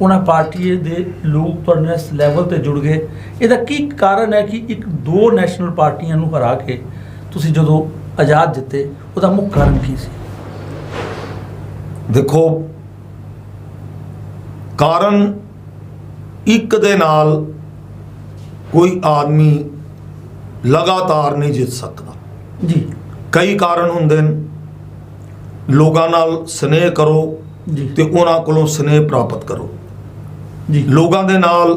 ਉਹਨਾਂ ਪਾਰਟੀ ਦੇ ਲੋਕ ਤੁਹਾਡੇ ਨਾਲ ਇਸ ਲੈਵਲ ਤੇ ਜੁੜ ਗਏ? ਇਹਦਾ ਕੀ ਕਾਰਨ ਹੈ ਕਿ 2 ਨੈਸ਼ਨਲ ਪਾਰਟੀਆਂ ਨੂੰ ਹਰਾ ਕੇ ਤੁਸੀਂ ਜਦੋਂ ਆਜ਼ਾਦ ਜਿੱਤੇ, ਉਹਦਾ ਮੁੱਖ ਕਾਰਨ ਕੀ ਸੀ? ਦੇਖੋ, ਕਾਰਨ ਇੱਕ ਦੇ ਨਾਲ ਕੋਈ ਆਦਮੀ ਲਗਾਤਾਰ ਨਹੀਂ ਜਿੱਤ ਸਕਦਾ ਜੀ। ਕਈ ਕਾਰਨ ਹੁੰਦੇ ਨੇ। ਲੋਕਾਂ ਨਾਲ ਸਨੇਹ ਕਰੋ ਜੀ ਤੇ ਉਹਨਾਂ ਕੋਲੋਂ ਸਨੇਹ ਪ੍ਰਾਪਤ ਕਰੋ। ਜੀ। ਲੋਕਾਂ ਦੇ ਨਾਲ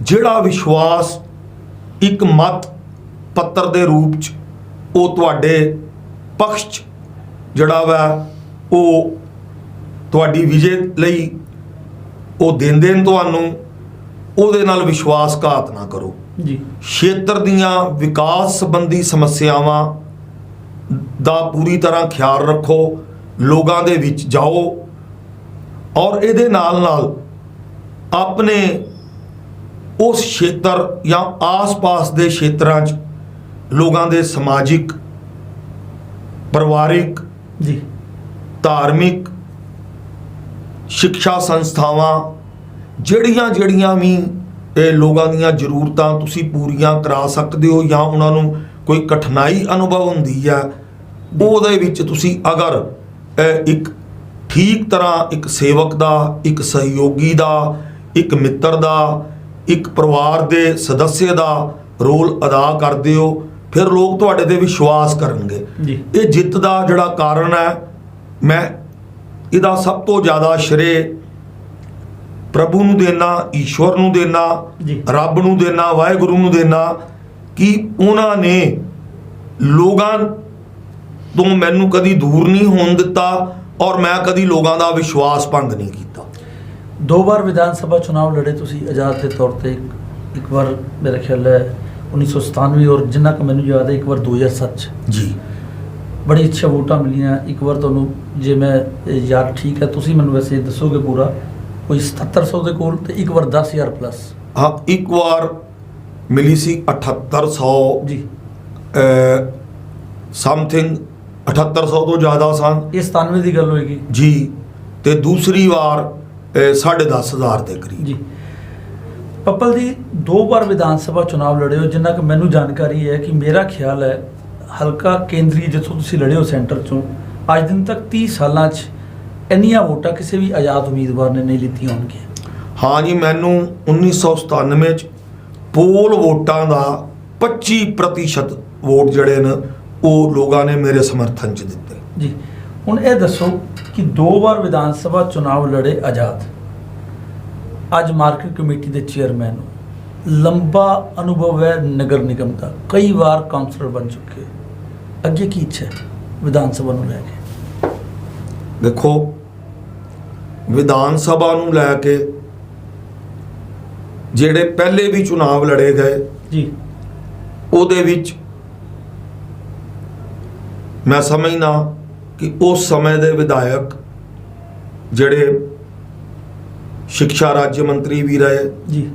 ਜਿਹੜਾ ਵਿਸ਼ਵਾਸ ਇੱਕ ਮਤ ਪੱਤਰ ਦੇ ਰੂਪ 'ਚ ਉਹ ਤੁਹਾਡੇ ਪਕਸ਼ 'ਚ ਜਿਹੜਾ ਵਾ ਉਹ ਤੁਹਾਡੀ ਵਿਜੇ ਲਈ ਉਹ ਦਿੰਦੇ ਨੇ ਤੁਹਾਨੂੰ, ਉਹਦੇ ਨਾਲ ਵਿਸ਼ਵਾਸਘਾਤ ਨਾ ਕਰੋ ਜੀ। ਖੇਤਰ ਦੀਆਂ ਵਿਕਾਸ ਸੰਬੰਧੀ ਸਮੱਸਿਆਵਾਂ ਦਾ ਪੂਰੀ ਤਰ੍ਹਾਂ ਖਿਆਲ ਰੱਖੋ, ਲੋਕਾਂ ਦੇ ਵਿੱਚ ਜਾਓ ਔਰ ਇਹਦੇ ਨਾਲ ਨਾਲ ਆਪਣੇ ਉਸ ਖੇਤਰ ਜਾਂ ਆਸ-ਪਾਸ ਦੇ ਖੇਤਰਾਂ 'ਚ ਲੋਕਾਂ ਦੇ ਸਮਾਜਿਕ, ਪਰਿਵਾਰਿਕ ਜੀ, ਧਾਰਮਿਕ, ਸਿੱਖਿਆ ਸੰਸਥਾਵਾਂ ਜਿਹੜੀਆਂ ਵੀ ਇਹ ਲੋਕਾਂ ਦੀਆਂ ਜ਼ਰੂਰਤਾਂ ਤੁਸੀਂ ਪੂਰੀਆਂ ਕਰਾ ਸਕਦੇ ਹੋ ਜਾਂ ਉਹਨਾਂ ਨੂੰ ਕੋਈ ਕਠਿਨਾਈ ਅਨੁਭਵ ਹੁੰਦੀ ਹੈ, ਉਹਦੇ ਵਿੱਚ ਤੁਸੀਂ ਅਗਰ ਇੱਕ ਠੀਕ ਤਰ੍ਹਾਂ ਇੱਕ ਸੇਵਕ ਦਾ, ਇੱਕ ਸਹਿਯੋਗੀ ਦਾ, ਇੱਕ ਮਿੱਤਰ ਦਾ, ਇੱਕ ਪਰਿਵਾਰ ਦੇ ਸਦੱਸਿਆ ਦਾ ਰੋਲ ਅਦਾ ਕਰਦੇ ਹੋ, ਫਿਰ ਲੋਕ ਤੁਹਾਡੇ ਤੇ ਵਿਸ਼ਵਾਸ ਕਰਨਗੇ ਜੀ। ਇਹ ਜਿੱਤ ਦਾ ਜਿਹੜਾ ਕਾਰਨ ਹੈ, ਮੈਂ ਇਹਦਾ ਸਭ ਤੋਂ ਜ਼ਿਆਦਾ ਸ਼੍ਰੇ ਪ੍ਰਭੂ ਨੂੰ ਦੇਣਾ, ਈਸ਼ਵਰ ਨੂੰ ਦੇਣਾ, ਜੀ। ਰੱਬ ਨੂੰ ਦੇਣਾ, ਵਾਹਿਗੁਰੂ ਨੂੰ ਦੇਣਾ ਕਿ ਉਹਨਾਂ ਨੇ ਲੋਕਾਂ ਤੋਂ ਮੈਨੂੰ ਕਦੀ ਦੂਰ ਨਹੀਂ ਹੋਣ ਦਿੱਤਾ ਔਰ ਮੈਂ ਕਦੀ ਲੋਕਾਂ ਦਾ ਵਿਸ਼ਵਾਸ ਭੰਗ ਨਹੀਂ ਕੀਤਾ। 2 ਵਾਰ ਵਿਧਾਨ ਸਭਾ ਚੁਣਾਵ ਲੜੇ ਤੁਸੀਂ ਆਜ਼ਾਦ ਦੇ ਤੌਰ ਤੇ, ਇੱਕ ਵਾਰ ਮੇਰਾ ਖਿਆਲ ਹੈ 1997 ਔਰ ਜਿੰਨਾ ਕੁ ਮੈਨੂੰ ਯਾਦ ਹੈ ਇੱਕ ਵਾਰ 2007 'ਚ ਜੀ। ਬੜੀ ਅੱਛਾ ਵੋਟਾਂ ਮਿਲੀਆਂ। ਇੱਕ ਵਾਰ ਤੁਹਾਨੂੰ, ਜੇ ਮੈਂ ਯਾਦ ਠੀਕ ਹੈ, ਤੁਸੀਂ ਮੈਨੂੰ ਵੈਸੇ ਦੱਸੋਗੇ ਪੂਰਾ, ਕੋਈ 7700 ਦੇ ਕੋਲ, ਤੇ ਇੱਕ ਵਾਰ 10000 ਪਲੱਸ। ਹਾਂ, ਇੱਕ ਵਾਰ ਮਿਲੀ ਸੀ 7800 ਜੀ। ਸਮਥਿੰਗ 7800 ਤੋਂ ਜ਼ਿਆਦਾ ਸਨ ਇਹ 97 ਦੀ ਗੱਲ ਹੋਏਗੀ ਜੀ, ਤੇ ਦੂਸਰੀ ਵਾਰ 10,500 ਦੇ ਕਰੀਬ ਜੀ। ਪੱਪਲ ਜੀ 2 ਵਾਰ ਵਿਧਾਨ ਸਭਾ ਚੁਣਾਵ ਲੜੇ ਹੋ, ਜਿੰਨਾ ਕਿ ਮੈਨੂੰ ਜਾਣਕਾਰੀ ਹੈ ਕਿ ਮੇਰਾ ਖਿਆਲ ਹੈ ਹਲਕਾ ਕੇਂਦਰੀ ਜਿੱਥੋਂ ਤੁਸੀਂ ਲੜੇ ਹੋ ਸੈਂਟਰ ਚੋਂ, ਅੱਜ ਦਿਨ ਤੱਕ 30 ਸਾਲਾਂ 'ਚ ਇੰਨੀਆਂ ਵੋਟਾਂ ਕਿਸੇ ਵੀ ਆਜ਼ਾਦ ਉਮੀਦਵਾਰ ਨੇ ਨਹੀਂ ਲਿੱਤੀਆਂ ਹੋਣਗੀਆਂ। ਹਾਂ ਜੀ, ਮੈਨੂੰ 1997 'ਚ ਪੋਲ ਵੋਟਾਂ ਦਾ 25% ਵੋਟ ਜਿਹੜੇ ਨੇ ਉਹ ਲੋਕਾਂ ਨੇ ਮੇਰੇ ਸਮਰਥਨ 'ਚ ਦਿੱਤੇ ਜੀ। ਹੁਣ ਇਹ ਦੱਸੋ ਕਿ 2 ਵਾਰ ਵਿਧਾਨ ਸਭਾ ਚੁਣਾਵ ਲੜੇ ਆਜ਼ਾਦ, ਅੱਜ ਮਾਰਕੀਟ ਕਮੇਟੀ ਦੇ ਚੇਅਰਮੈਨ ਹੋ, ਲੰਬਾ ਅਨੁਭਵ ਹੈ ਨਗਰ ਨਿਗਮ ਦਾ, ਕਈ ਵਾਰ ਕਾਉਂਸਲਰ ਬਣ ਚੁੱਕੇ, ਅੱਗੇ ਕੀ ਇੱਛਾ ਹੈ ਵਿਧਾਨ ਸਭਾ ਨੂੰ ਲੈ ਕੇ? ਦੇਖੋ, ਵਿਧਾਨ ਸਭਾ ਨੂੰ ਲੈ ਕੇ ਜਿਹੜੇ ਪਹਿਲੇ ਵੀ ਚੁਣਾਵ ਲੜੇ ਗਏ ਜੀ, ਉਹਦੇ ਵਿੱਚ ਮੈਂ ਸਮਝਦਾ ਕਿ ਉਸ ਸਮੇਂ ਦੇ ਵਿਧਾਇਕ ਜਿਹੜੇ ਸਿੱਖਿਆ ਰਾਜ ਮੰਤਰੀ ਵੀ ਰਹੇ ਜੀ,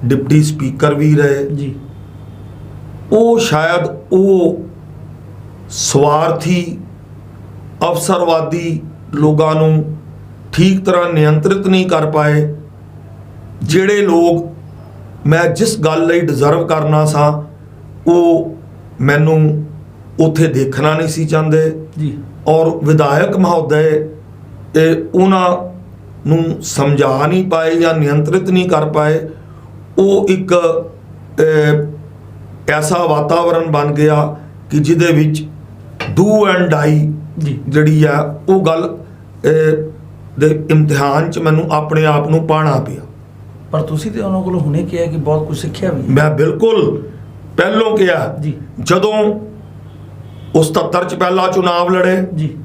ਡਿਪਟੀ ਸਪੀਕਰ ਵੀ ਰਹੇ ਜੀ, ਉਹ ਸ਼ਾਇਦ ਉਹ ਸਵਾਰਥੀ, ਅਵਸਰਵਾਦੀ ਲੋਕਾਂ ਨੂੰ ਠੀਕ ਤਰ੍ਹਾਂ ਨਿਯੰਤਰਿਤ ਨਹੀਂ ਕਰ ਪਾਏ। ਜਿਹੜੇ ਲੋਕ ਮੈਂ ਜਿਸ ਗੱਲ ਲਈ ਡਿਜ਼ਰਵ ਕਰਨਾ ਸਾਂ ਉਹ ਮੈਨੂੰ ਉੱਥੇ ਦੇਖਣਾ ਨਹੀਂ ਸੀ ਚਾਹੁੰਦੇ ਜੀ, ਔਰ ਵਿਧਾਇਕ ਮਹੋਦਏ ਉਹਨਾਂ ਨੂੰ ਸਮਝਾ ਨਹੀਂ ਪਾਏ ਜਾਂ ਨਿਯੰਤਰਿਤ ਨਹੀਂ ਕਰ ਪਾਏ। ਉਹ ਇੱਕ ਐਸਾ ਵਾਤਾਵਰਣ ਬਣ ਗਿਆ ਕਿ ਜਿਹਦੇ ਵਿੱਚ ਡੂ ਐਂਡ ਡਾਈ ਜੀ, ਜਿਹੜੀ ਆ ਉਹ ਗੱਲ ਦੇ ਇਮਤਿਹਾਨ 'ਚ ਮੈਨੂੰ ਆਪਣੇ ਆਪ ਨੂੰ ਪਾਣਾ ਪਿਆ। ਪਰ ਤੁਸੀਂ ਤੇ ਉਹਨਾਂ ਕੋਲੋਂ ਹੁਣੇ ਕਿਹਾ ਕਿ ਬਹੁਤ ਕੁਝ ਸਿੱਖਿਆ ਵੀ ਹੈ। ਮੈਂ ਬਿਲਕੁਲ ਪਹਿਲੋਂ ਕਿਹਾ ਜੀ, ਜਦੋਂ ਉਹ 77 'ਚ ਪਹਿਲਾ ਚੁਣਾਵ ਲੜੇ ਜੀ,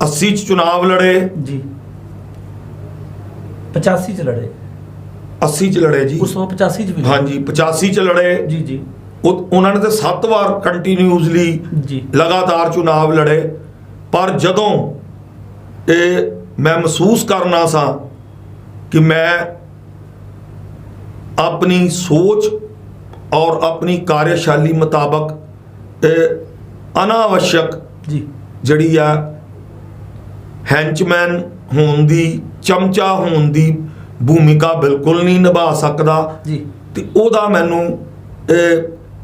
80 'ਚ ਚੁਣਾਵ ਲੜੇ ਜੀ, 85 ਚ ਲੜੇ, 80 'ਚ ਲੜੇ ਜੀ, ਉਸ ਤੋਂ 85 ਚ ਵੀ ਲੜੇ। ਹਾਂਜੀ 85 'ਚ ਲੜੇ ਜੀ, ਜੀ, ਉਹਨਾਂ ਨੇ ਤਾਂ 7 ਵਾਰ ਕੰਟੀਨਿਊਸਲੀ ਜੀ, ਲਗਾਤਾਰ ਚੁਣਾਵ ਲੜੇ। ਪਰ ਜਦੋਂ ਇਹ ਮੈਂ ਮਹਿਸੂਸ ਕਰਨਾ ਸਾਂ ਕਿ ਮੈਂ ਆਪਣੀ ਸੋਚ ਔਰ ਆਪਣੀ ਕਾਰਜਸ਼ੈਲੀ ਮੁਤਾਬਕ ਅਨਾਵਸ਼ਕ ਜੀ, ਜਿਹੜੀ ਆ ਹੈਂਚਮੈਨ ਹੋਣ ਦੀ, ਚਮਚਾ ਹੋਣ ਦੀ ਭੂਮਿਕਾ ਬਿਲਕੁਲ ਨਹੀਂ ਨਿਭਾ ਸਕਦਾ ਜੀ, ਤੇ ਉਹਦਾ ਮੈਨੂੰ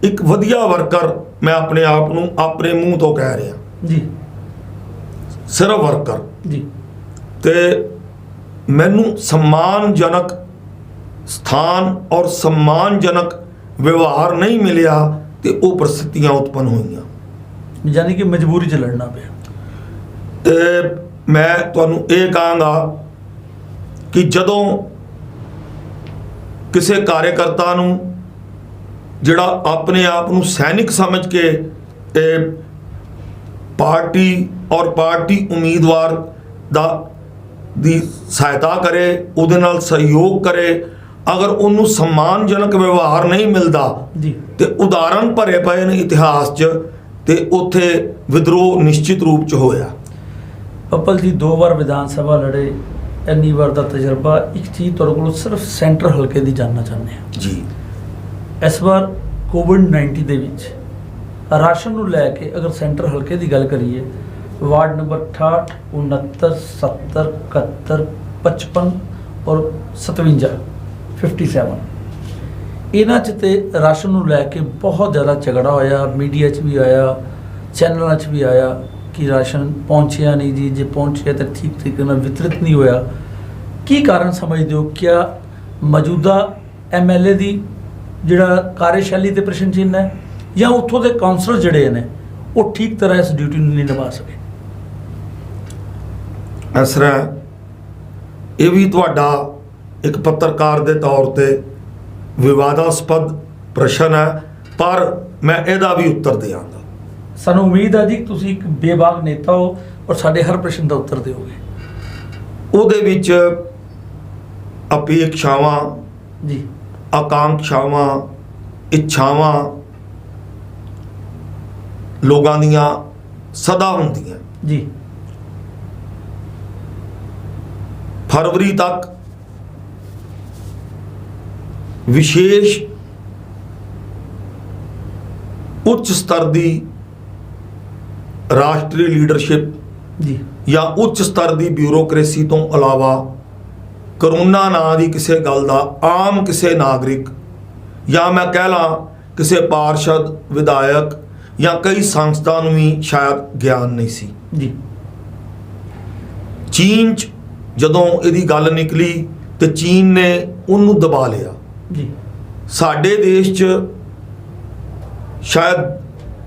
ਇੱਕ ਵਧੀਆ ਵਰਕਰ ਮੈਂ ਆਪਣੇ ਆਪ ਨੂੰ ਆਪਣੇ ਮੂੰਹ ਤੋਂ ਕਹਿ ਰਿਹਾ ਜੀ, ਸਿਰਫ ਵਰਕਰ। ਜੀ, ਤੇ ਮੈਨੂੰ ਸਨਮਾਨਜਨਕ ਸਥਾਨ ਔਰ ਸਨਮਾਨਜਨਕ ਵਿਵਹਾਰ ਨਹੀਂ ਮਿਲਿਆ ਤੇ ਉਹ ਪ੍ਰਸਥਿਤੀਆਂ ਉਤਪੰਨ ਹੋਈਆਂ, ਯਾਨੀ ਕਿ ਮਜਬੂਰੀ 'ਚ ਲੜਨਾ ਪਿਆ। ਤੇ ਮੈਂ ਤੁਹਾਨੂੰ ਇਹ ਕਹਾਂਗਾ ਕਿ ਜਦੋਂ ਕਿਸੇ ਕਾਰਜਕਰਤਾ ਨੂੰ ਜਿਹੜਾ ਆਪਣੇ ਆਪ ਨੂੰ ਸੈਨਿਕ ਸਮਝ ਕੇ ਇਹ ਪਾਰਟੀ ਔਰ ਪਾਰਟੀ ਉਮੀਦਵਾਰ ਦੀ ਸਹਾਇਤਾ ਕਰੇ, ਉਹਦੇ ਨਾਲ ਸਹਿਯੋਗ ਕਰੇ। ਅਗਰ ਉਹਨੂੰ ਸਨਮਾਨਜਨਕ ਵਿਵਹਾਰ ਨਹੀਂ ਮਿਲਦਾ ਜੀ ਤੇ ਉਦਾਹਰਣ ਭਰੇ ਪਏ ਨੇ ਇਤਿਹਾਸ 'ਚ, ਤੇ ਉੱਥੇ ਵਿਦਰੋਹ ਨਿਸ਼ਚਿਤ ਰੂਪ 'ਚ ਹੋਇਆ। ਪੱਪਲ ਜੀ 2 ਵਾਰ ਵਿਧਾਨ ਸਭਾ ਲੜੇ, ਇੰਨੀ ਵਾਰ ਦਾ ਤਜਰਬਾ। ਇੱਕ ਚੀਜ਼ ਤੁਹਾਡੇ ਕੋਲੋਂ ਸਿਰਫ ਸੈਂਟਰ ਹਲਕੇ ਦੀ ਜਾਣਨਾ ਚਾਹੁੰਦੇ ਹਾਂ ਜੀ। ਇਸ ਵਾਰ ਕੋਵਿਡ-19 ਦੇ ਵਿੱਚ ਰਾਸ਼ਨ ਨੂੰ ਲੈ ਕੇ ਅਗਰ ਸੈਂਟਰ ਹਲਕੇ ਦੀ ਗੱਲ ਕਰੀਏ, ਵਾਰਡ ਨੰਬਰ 68, 69, 70, 71, 55 ਔਰ 57 ਇਹਨਾਂ 'ਚ ਤੇ ਰਾਸ਼ਨ ਨੂੰ ਲੈ ਕੇ ਬਹੁਤ ਜ਼ਿਆਦਾ ਝਗੜਾ ਹੋਇਆ। ਮੀਡੀਆ 'ਚ ਵੀ ਆਇਆ, ਚੈਨਲਾਂ 'ਚ ਵੀ ਆਇਆ ਕਿ ਰਾਸ਼ਨ ਪਹੁੰਚਿਆ ਨਹੀਂ ਜੀ, ਜੇ ਪਹੁੰਚਿਆ ਤਾਂ ਠੀਕ ਤਰੀਕੇ ਨਾਲ ਵਿਤਰਿਤ ਨਹੀਂ ਹੋਇਆ। ਕੀ ਕਾਰਨ ਸਮਝਦੇ ਹੋ? ਕਿਆ ਮੌਜੂਦਾ MLA ਦੀ ਜਿਹੜਾ ਕਾਰਜਸ਼ੈਲੀ ਤੇ ਪ੍ਰਸ਼ਨ ਚਿੰਨ੍ਹ ਹੈ, ਜਾਂ ਉੱਥੋਂ ਦੇ ਕਾਉਂਸਲਰ ਜਿਹੜੇ ਨੇ ਉਹ ਠੀਕ ਤਰ੍ਹਾਂ ਇਸ ਡਿਊਟੀ ਨੂੰ ਨਹੀਂ ਨਿਭਾ ਸਕੇ? ਇਸ ਤਰ੍ਹਾਂ ਇਹ ਵੀ ਤੁਹਾਡਾ ਇੱਕ ਪੱਤਰਕਾਰ ਦੇ ਤੌਰ ਤੇ ਵਿਵਾਦਾਸਪਦ ਪ੍ਰਸ਼ਨ ਹੈ, ਪਰ ਮੈਂ ਇਹਦਾ ਵੀ ਉੱਤਰ ਦਿਆਂਗਾ। ਸਾਨੂੰ ਉਮੀਦ ਹੈ ਜੀ ਕਿ ਤੁਸੀਂ ਇੱਕ ਬੇਬਾਕ ਨੇਤਾ ਹੋ ਔਰ ਸਾਡੇ ਹਰ ਪ੍ਰਸ਼ਨ ਦਾ ਉੱਤਰ ਦਿਓਗੇ। ਉਹਦੇ ਵਿੱਚ ਅਪੇਖਸ਼ਾਵਾਂ ਜੀ, ਆਕਾਂਖਸ਼ਾਵਾਂ, ਇੱਛਾਵਾਂ ਲੋਕਾਂ ਦੀਆਂ ਸਦਾ ਹੁੰਦੀਆਂ। ਜੀ, ਫਰਵਰੀ ਤੱਕ ਵਿਸ਼ੇਸ਼ ਉੱਚ ਸਤਰ ਦੀ ਰਾਸ਼ਟਰੀ ਲੀਡਰਸ਼ਿਪ ਜੀ, ਜਾਂ ਉੱਚ ਸਤਰ ਦੀ ਬਿਊਰੋਕ੍ਰੇਸੀ ਤੋਂ ਇਲਾਵਾ ਕਰੋਨਾ ਨਾਂ ਦੀ ਕਿਸੇ ਗੱਲ ਦਾ ਆਮ ਕਿਸੇ ਨਾਗਰਿਕ, ਜਾਂ ਮੈਂ ਕਹਿ ਲਾਂ ਕਿਸੇ ਪਾਰਸ਼ਦ, ਵਿਧਾਇਕ ਜਾਂ ਕਈ ਸੰਸਥਾ ਨੂੰ ਵੀ ਸ਼ਾਇਦ ਗਿਆਨ ਨਹੀਂ ਸੀ। ਜੀ, ਚੀਨ 'ਚ ਜਦੋਂ ਇਹਦੀ ਗੱਲ ਨਿਕਲੀ ਤੇ ਚੀਨ ਨੇ ਉਹਨੂੰ ਦਬਾ ਲਿਆ। ਜੀ, ਸਾਡੇ ਦੇਸ਼ 'ਚ ਸ਼ਾਇਦ